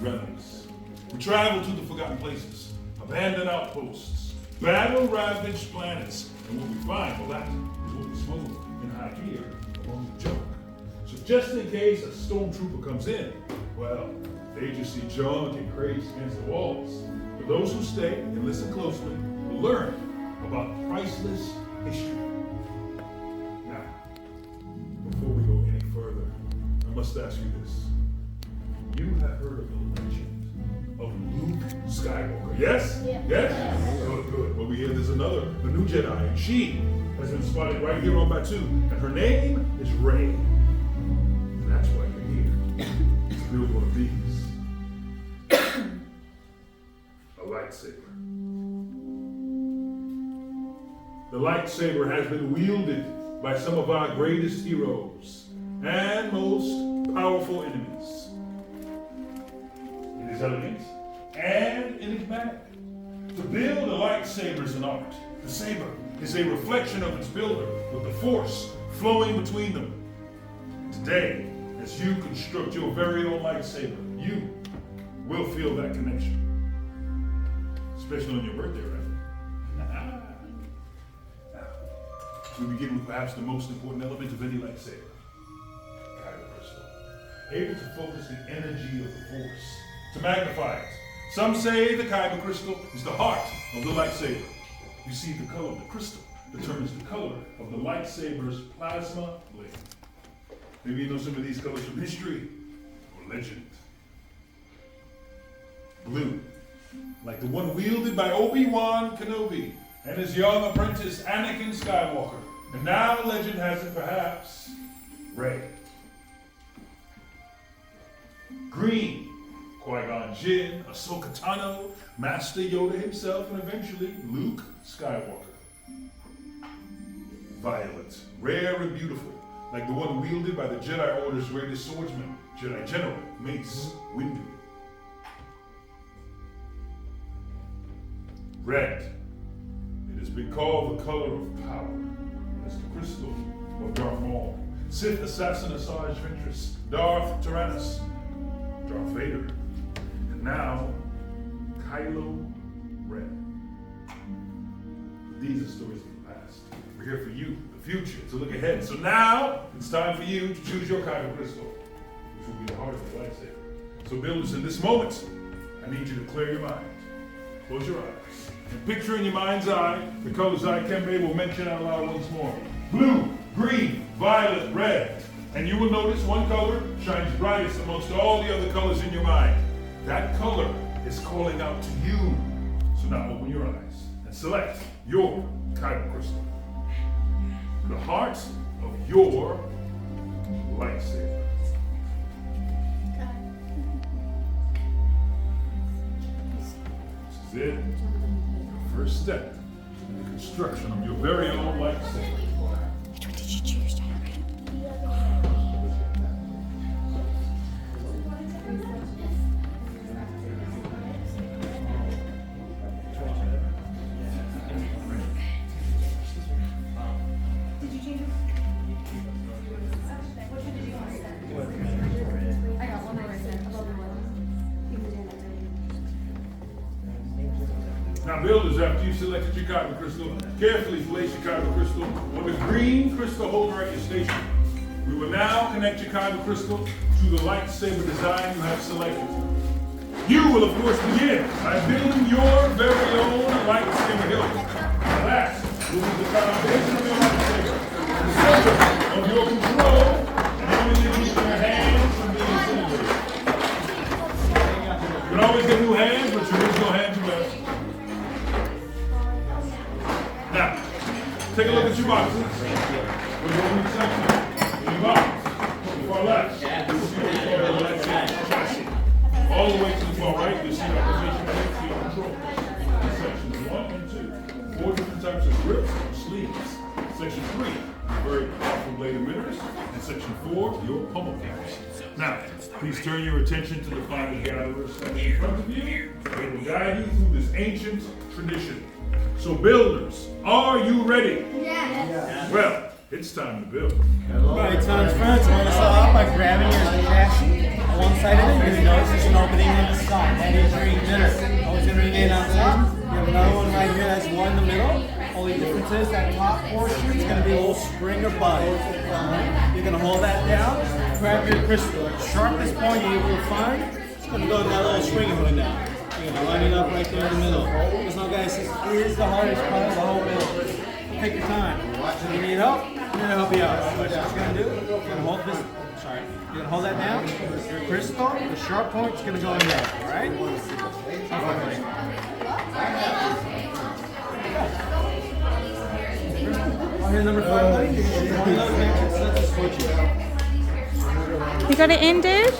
relics. We travel to the forgotten places, abandoned outposts, battle-ravaged planets, and what we find, well, that is what we smuggle and hide here along the junk. So just in case a stormtrooper comes in, well, they just see junk and crates against the walls. But those who stay and listen closely will learn about priceless history. Now, before we go any further, I must ask you this. You have heard of the legend of Luke Skywalker, yes? Yeah. Yes? Good, good. Well, we hear there's another, a new Jedi, and she has been spotted right here on Batuu, and her name is Rey. And that's why you're here, to build one of these. A lightsaber. The lightsaber has been wielded by some of our greatest heroes and most powerful enemies. It is elegant and enigmatic. To build a lightsaber is an art. The saber is a reflection of its builder, with the force flowing between them. Today, as you construct your very own lightsaber, you will feel that connection. Especially on your birthday, right? Now, we begin with perhaps the most important element of any lightsaber. Kyber crystal. Able to focus the energy of the force, to magnify it. Some say the Kyber crystal is the heart of the lightsaber. You see the color of the crystal determines the color of the lightsaber's plasma blade. Maybe you know some of these colors from history or legend. Blue, like the one wielded by Obi-Wan Kenobi and his young apprentice Anakin Skywalker. And now legend has it perhaps Rey. Green, Qui-Gon Jinn, Ahsoka Tano, Master Yoda himself, and eventually Luke Skywalker. Violet, rare and beautiful, like the one wielded by the Jedi Order's greatest swordsman, Jedi General Mace Windu. Red, it has been called the color of power. It's the crystal of Darth Maul, Sith assassin Asajj Ventress, Darth Tyrannus, Darth Vader, and now Kylo Ren. These are stories of the past. We're here for you, the future, to look ahead. So now it's time for you to choose your Kyber crystal, which will be the heart of the lightsaber. So builders, in this moment, I need you to clear your mind. Close your eyes. And picture in your mind's eye the colors I, Kembe, will mention out loud once more. Blue, green, violet, red. And you will notice one color shines brightest amongst all the other colors in your mind. That color is calling out to you. So now open your eyes and select your Kyber crystal. The heart of your lightsaber. This is it. Your first step in the construction of your very own lightsaber. Which one did you choose, Jack? Now builders, after you've selected your Kyber crystal, carefully place your Kyber crystal on the green crystal holder at your station. We will now connect your kyber crystal to the lightsaber design you have selected. You will, of course, begin by building your very own lightsaber hilt. That will be the foundation of your lightsaber, the center of your control, and only keep your hands from being intimidated. You can always get new hands, but your original hands are best. Now, take a look at your boxes. We're going to section. In your box, to the far left, you'll see what we call the lightsaber chassis. All the way to the far right, you'll see our position and control. In sections 1 and 2, 4 different types of grips or sleeves. Section 3, very powerful blade emitters. And section 4, your pummel caps. Now, please turn your attention to the fine gatherers standing in front of you. They will guide you through this ancient tradition. So builders, are you ready? Yes. Well, it's time to build. Right, Tom's friends, we're going to start off by grabbing your chassis. On one side of it, you're going to notice there's an opening on the side. That is your emitter. Always going to remain on top. You have another one right here that's one in the middle. Only difference is that top portion is going to be a little spring or body. You're going to hold that down, grab your crystal. The sharpest point you're able to find, it's going to go in that little spring you're holding down. You're going to line it up right there in the middle. Because now guys, this is the hardest part of the whole build. Take your time. So you need help, I'm going to help you out. What you're going to do, you're going to hold this, sorry, you're going to hold that down. Your crystal, the sharp point is going to go in there, alright? Here's number 5, buddy. You got it in, dude?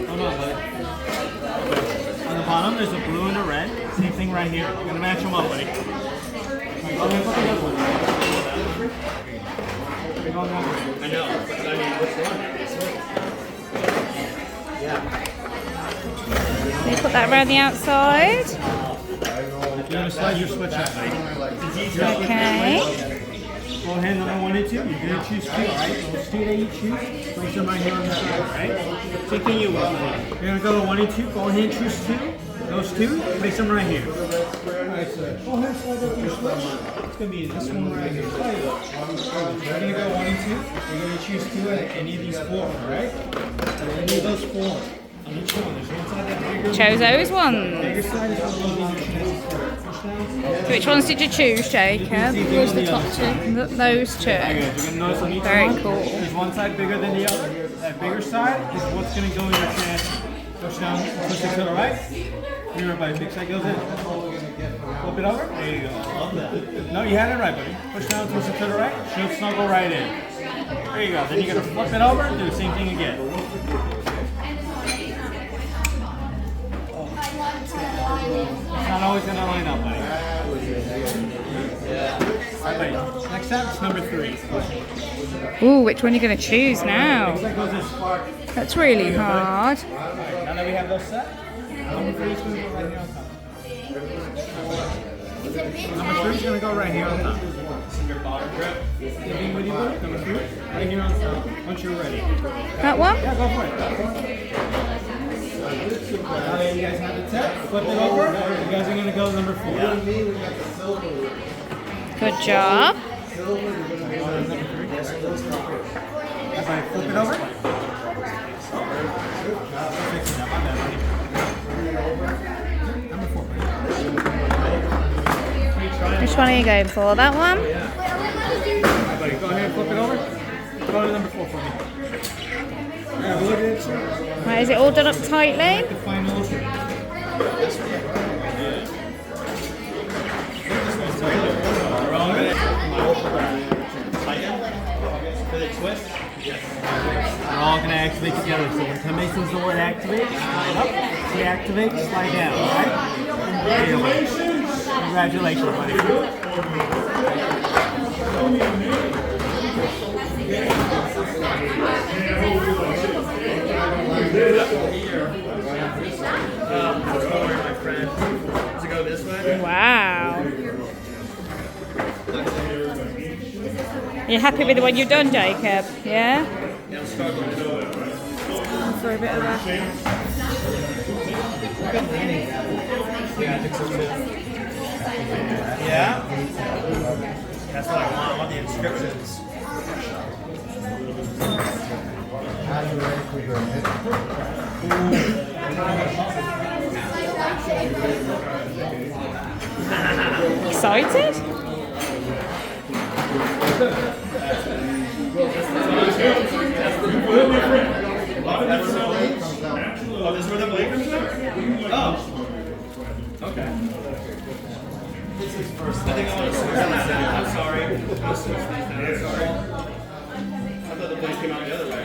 Hold on, buddy. On the bottom, there's a blue and a red. Same thing right here. You're gonna match them up, buddy. I know, but I mean, which one? You put that around the outside. You're gonna slide your switch up, buddy. Okay. Go ahead, number 1 and 2. You're gonna choose 2, alright? Those 2 that you choose, place them right here on the side, alright? Same thing you will. You're gonna go to 1 and 2. Go ahead and choose 2. Those 2, place them right here. Alright, so go ahead and slide up your switch. It's gonna be this one right here. Slide it up. You're gonna go 1 and 2. You're gonna choose 2 at any of these 4, alright? Any of those 4. On each one, there's one side that bigger. Chose those ones. Bigger side is what will be your chassis. Which ones did you choose, Jacob? Was the top 2. Those 2. Very cool. There's one side bigger than the other. That bigger side is what's going to go in your chassis. Push down, push it to the right. Here, everybody, big side goes in. Flip it over. There you go. Love that. No, you had it right, buddy. Push down, push it to the right. Should snuggle right in. There you go. Then you're going to flip it over and do the same thing again. It's not always going to line up, buddy. Alright, buddy. Next step is number 3. Ooh, which one are you going to choose now? That's really hard. Alright, now that we have those set, number 3 is going to go right here on top. Number 3 is going to go right here on top. With you, buddy? Number 3, right here on top. Once you're ready. That one? Yeah, go for it. Now that you guys have the tip, flip it over. You guys are going to go number 4. Good job. Everybody flip it over. Number 4. Which one are you going for? That one? Everybody, go ahead and flip it over. Go to number 4 for me. Right, is it all done up tightly? We're all going to activate together. So when Tim says the word activate, slide up, reactivate, slide down. Alright? Congratulations! Congratulations, buddy. Wow. You happy with the one you've done, Jacob? Yeah? for a bit of a... Yeah, I think so too. Yeah? That's what I want the inscriptions. Excited? Oh, this is where the blade comes out? Oh. Okay. This is first. I think I want to see I'm sorry. I'm sorry. I thought the blade came out the other way.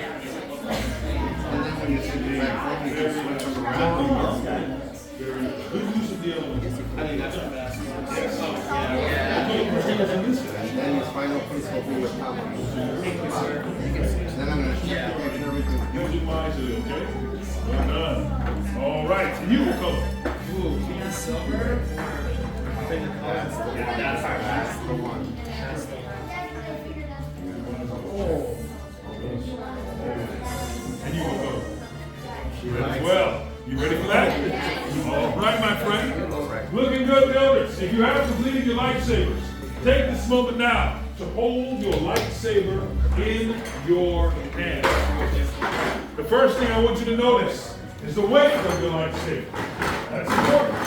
And then when you see the back, you just switch them around. Good use of the elements. I think that's the best. Yes. Oh, yeah. And then your final piece will be with comments. Thank you, sir. Then I'm going to shift it, make sure everything's good. Use it wisely, okay? Well done. All right, and you will come. Ooh, silver? That's the one. And you will go. Well, you ready for that? All right, my friend. Looking good, builders. If you have completed your lightsabers, take this moment now to hold your lightsaber in your hand. The first thing I want you to notice is the weight of your lightsaber. That's important.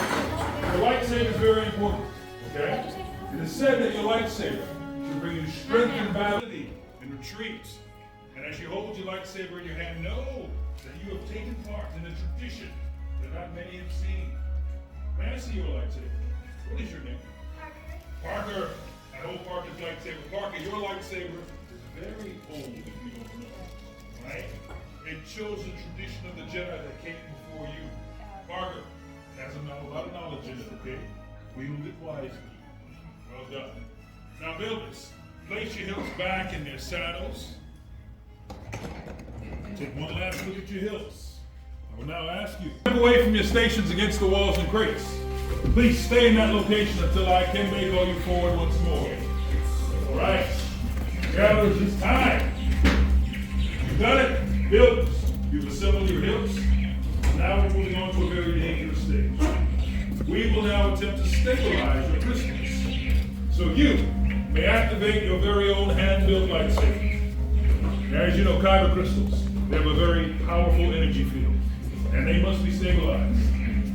Your lightsaber is very important. Okay? It is said that your lightsaber should bring you strength in battle and retreat. And as you hold your lightsaber in your hand, know that you have taken part in a tradition that not many have seen. May I see your lightsaber? What is your name? Parker. I hold Parker's lightsaber. Parker, your lightsaber is very old, if you don't know. Right? It shows the tradition of the Jedi that came before you. Parker has a lot of knowledge in it, okay? Wield it wisely. Well done. Now, builders, place your hilts back in their saddles. Take one last look at your hilts. I will now ask you, step away from your stations against the walls and crates. Please stay in that location until I can call you forward once more. All right. Gatherers, it's time. You've done it. Builders, you've assembled your hilts. Now we're moving on to a very dangerous stage. We will now attempt to stabilize your crystals. So you may activate your very own hand-built lightsaber. Now, as you know, kyber crystals, they have a very powerful energy field, and they must be stabilized.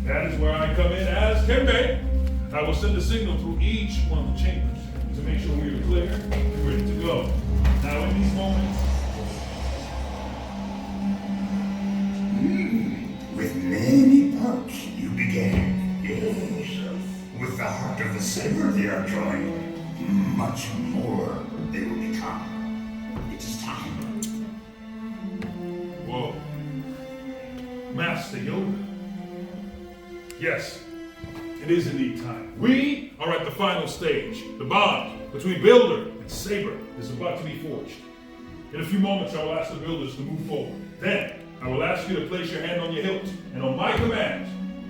That is where I come in as Kenbei. I will send a signal through each one of the chambers to make sure we are clear and ready to go. Now, in these moments, with many parts you began. Yes. With the heart of the saber they are drawing, much more they will become. It is time. Whoa. Master Yoda. Yes, it is indeed time. We are at the final stage. The bond between builder and saber is about to be forged. In a few moments, I will ask the builders to move forward. Then, I will ask you to place your hand on your hilt, and on my command,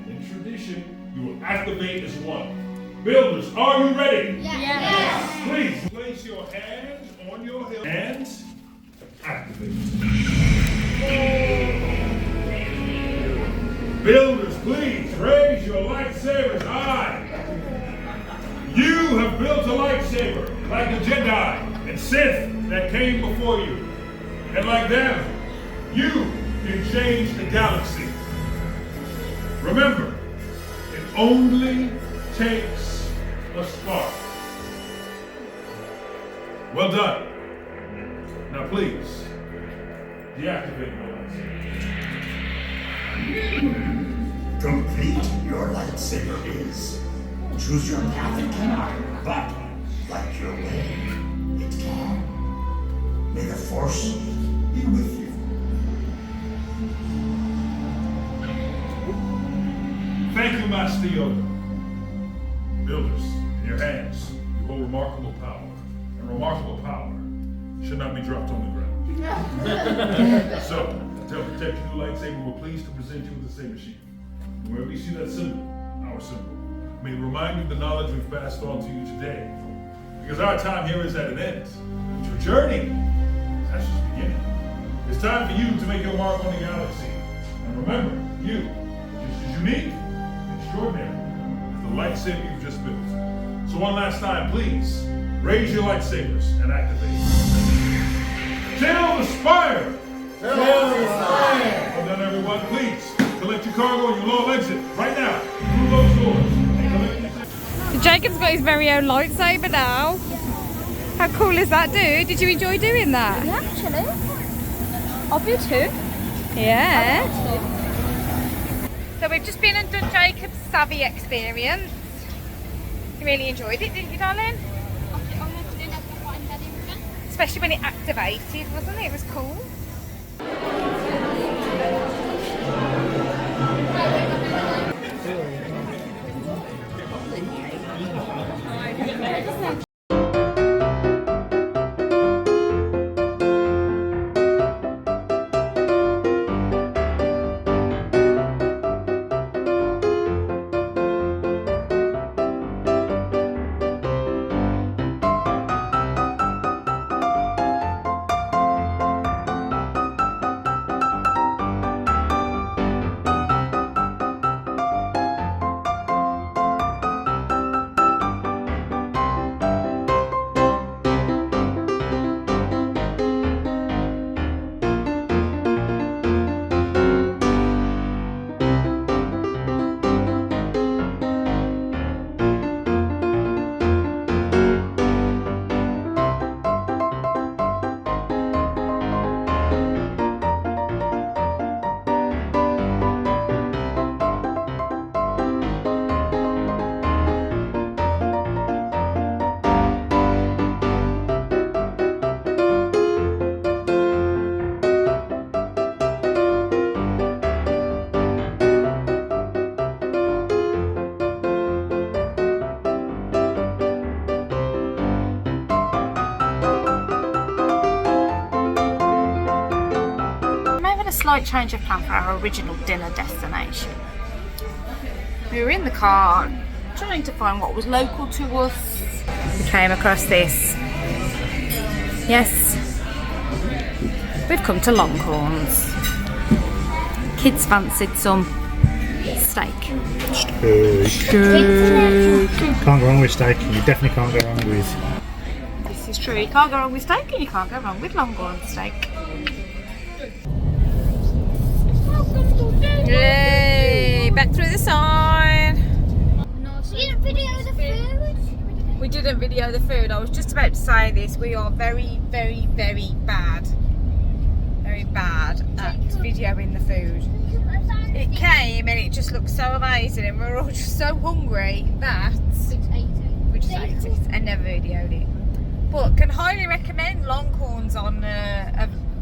and in tradition, you will activate as one. Builders, are you ready? Yes. Please place your hands on your hilt and activate. Builders, please raise your lightsabers high. You have built a lightsaber like the Jedi and Sith that came before you. And like them, you can change the galaxy. Remember, it only takes a spark. Well done. Now please, deactivate your lightsaber. Complete your lightsaber is. Choose your path it cannot, but like your way, it can. May the Force be with you. Thank you, Master Yoda. Builders, in your hands, you hold remarkable power. And remarkable power should not be dropped on the ground. So, to protect your new lightsaber, we're pleased to present you with a saber sheath. And wherever you see that symbol, our symbol, may remind you of the knowledge we've passed on to you today. Because our time here is at an end. But your journey, that's just beginning. It's time for you to make your mark on the galaxy. And remember, you are just as unique and extraordinary as the lightsaber you've just built. So one last time, please, raise your lightsabers and activate. Tail the Spire! Tail the Spire! Well done, everyone. Please, collect your cargo and your low exit right now. Through those doors. And collect your... Jacob's got his very own lightsaber now. How cool is that, dude? Did you enjoy doing that? Yeah, actually. I'll be too. Yeah. So we've just been and done Jacob's Savi experience. You really enjoyed it, didn't you, darling? Especially when it activated, wasn't it? It was cool. Slight change of plan for our original dinner destination. We were in the car trying to find what was local to us. We came across this. Yes, we've come to Longhorns. Kids fancied some steak. Can't go wrong with steak. You definitely can't go wrong with. This is true. You can't go wrong with steak, and you can't go wrong with Longhorn steak. Yay! Back through the sign. We didn't video the food. We didn't video the food. I was just about to say this. We are very, very, very bad. Very bad at videoing the food. It came and it just looked so amazing, and we were all just so hungry that we just ate it and never videoed it. But can highly recommend Longhorns on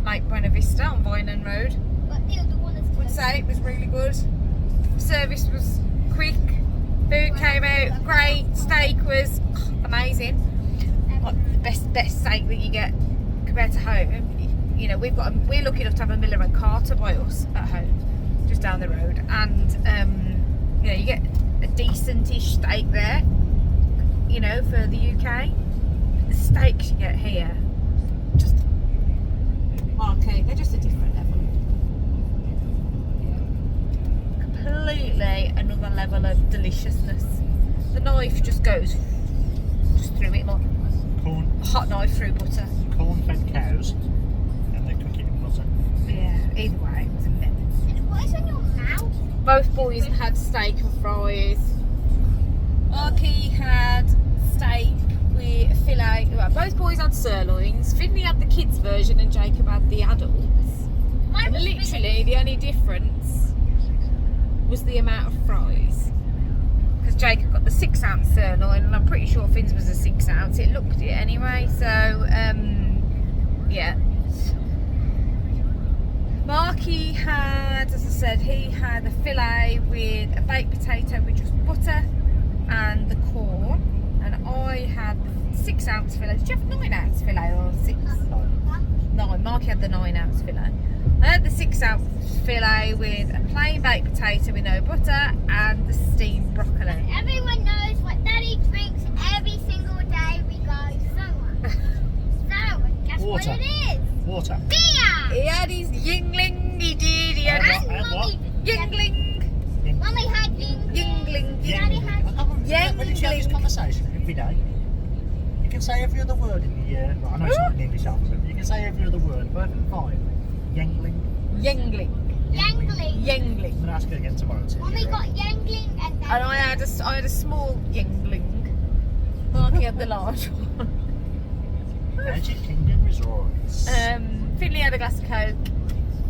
Lake Buena Vista on Vineland Road. Would say it was really good. Service was quick. Food came out great. Steak was amazing. Like the best steak that you get compared to home. You know, we're lucky enough to have a Miller and Carter by us at home, just down the road, and you know, you get a decentish steak there. You know, for the UK, the steaks you get here, just they're just a different level. Completely another level of deliciousness. The knife just goes through it like corn. A hot knife through butter. Corn-fed cows, and they cook it in butter. Yeah, either way, it was a menace. What is on your mouth? Both boys had steak and fries. Arky had steak with fillet. Well, both boys had sirloins. Finley had the kids' version and Jacob had the adults. And literally the only difference was the amount of fries, because Jacob got the 6-ounce sirloin and I'm pretty sure Finn's was a 6-ounce. It looked it anyway, so yeah. Marky had, as I said, he had a fillet with a baked potato with just butter and the corn, and I had the 6-ounce fillet. Did you have a 9-ounce fillet or 6? No, Marky had the 9-ounce fillet. I had the 6-ounce fillet with a plain baked potato with no butter and the steamed broccoli. Everyone knows what Daddy drinks every single day we go somewhere. So, guess Water. what it is? Water. Beer! He had his yingling, he did. He had his yingling. Mummy had Yingling. Daddy had When you have this conversation every day, you can say every other word in the well, I know it's not in the English alphabet, but you can say every other word, perfect fine. Yangling. Yangling. Yangling. Yangling. I'm going to ask her again tomorrow too. Mummy got Yangling and Daddy. And I had a small yingling. Marky had the large one. Magic Kingdom Resorts. Finley had a glass of Coke.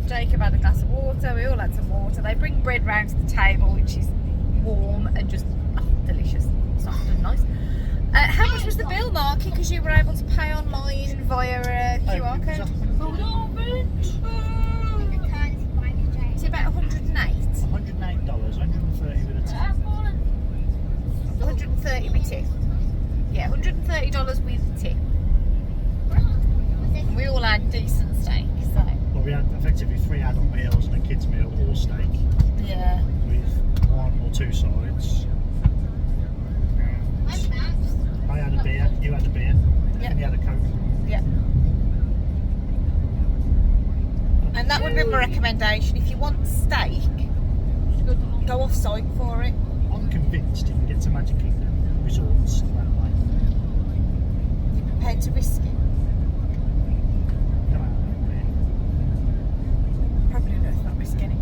Jacob had a glass of water. We all had some water. They bring bread round to the table, which is warm and just delicious, soft and nice. How much was the bill, Marky? Because you were able to pay online via a QR code. It's about $108. $108, $130 with a tip. 130 with tip. Yeah, $130 with tip. And we all had decent steak, so. Well, we had effectively 3 adult meals and a kids meal, all steak. Yeah. With 1 or 2 sides. I had a beer, you had a beer, and you had a Coke. Yeah. And that would be my recommendation. If you want steak, go off site for it. I'm convinced you can get to Magic Kingdom Resorts that way. You're prepared to risk it? Probably not risking it.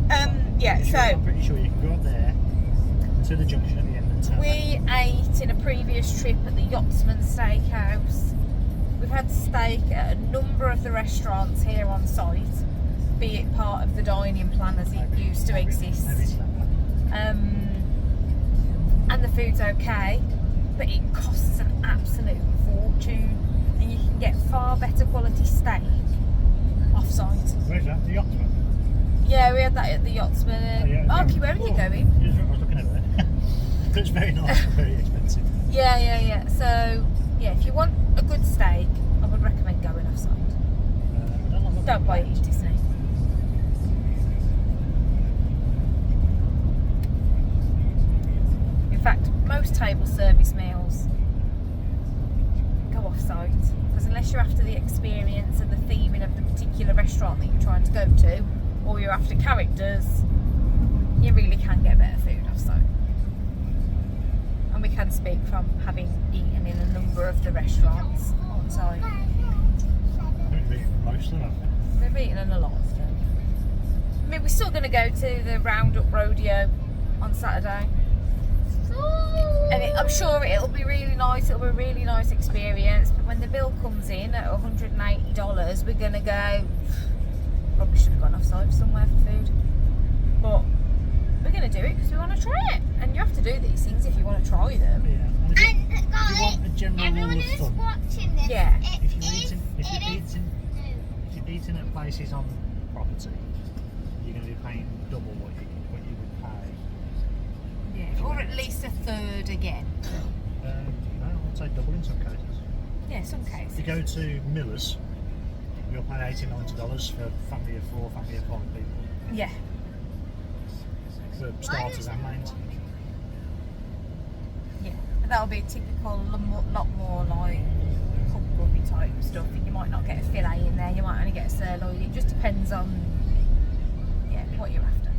Yeah, so I'm pretty sure you can go up there to the junction at the end and turn we ate in a previous trip at the Yachtsman Steakhouse. We've had steak at a number of the restaurants here on site, be it part of the dining plan as it used to exist. And the food's okay, but it costs an absolute fortune, and you can get far better quality steak off site. Where's that? The Yachtsman? Yeah, we had that at the Yachtsman. Marky, where are you going? I was looking over there. It's very nice but very expensive. Yeah. So, yeah, if you want a good steak, I would recommend going off site. Don't buy it at Disney. In fact, most table service meals go off site, because unless you're after the experience and the theming of the particular restaurant that you're trying to go to, or you're after characters, you really can get better food off site. And we can speak from having eaten in a number of the restaurants on site. We've eaten most of them. We've eaten in a lot of them. I mean, we're still going to go to the Roundup Rodeo on Saturday. And I'm sure it'll be really nice, it'll be a really nice experience, but when the bill comes in at $180, we're going to go, probably should have gone off site somewhere for food, but we're going to do it because we want to try it, and you have to do these things if you want to try them. And if you want a general everyone rule of who's thumb, watching this, Yeah. if you're eating at places on property, you're going to be paying double what you would pay. Yeah, or at least a third again. No, I'd say double in some cases. Yeah, some cases. If you go to Miller's, you'll pay $80, $90 for a family of 4, family of 5 people. Yeah. For starters and mains. Yeah, but that'll be a typical, lot more like pub grubby type stuff. You might not get a fillet in there, you might only get a sirloin. It just depends on what you're after.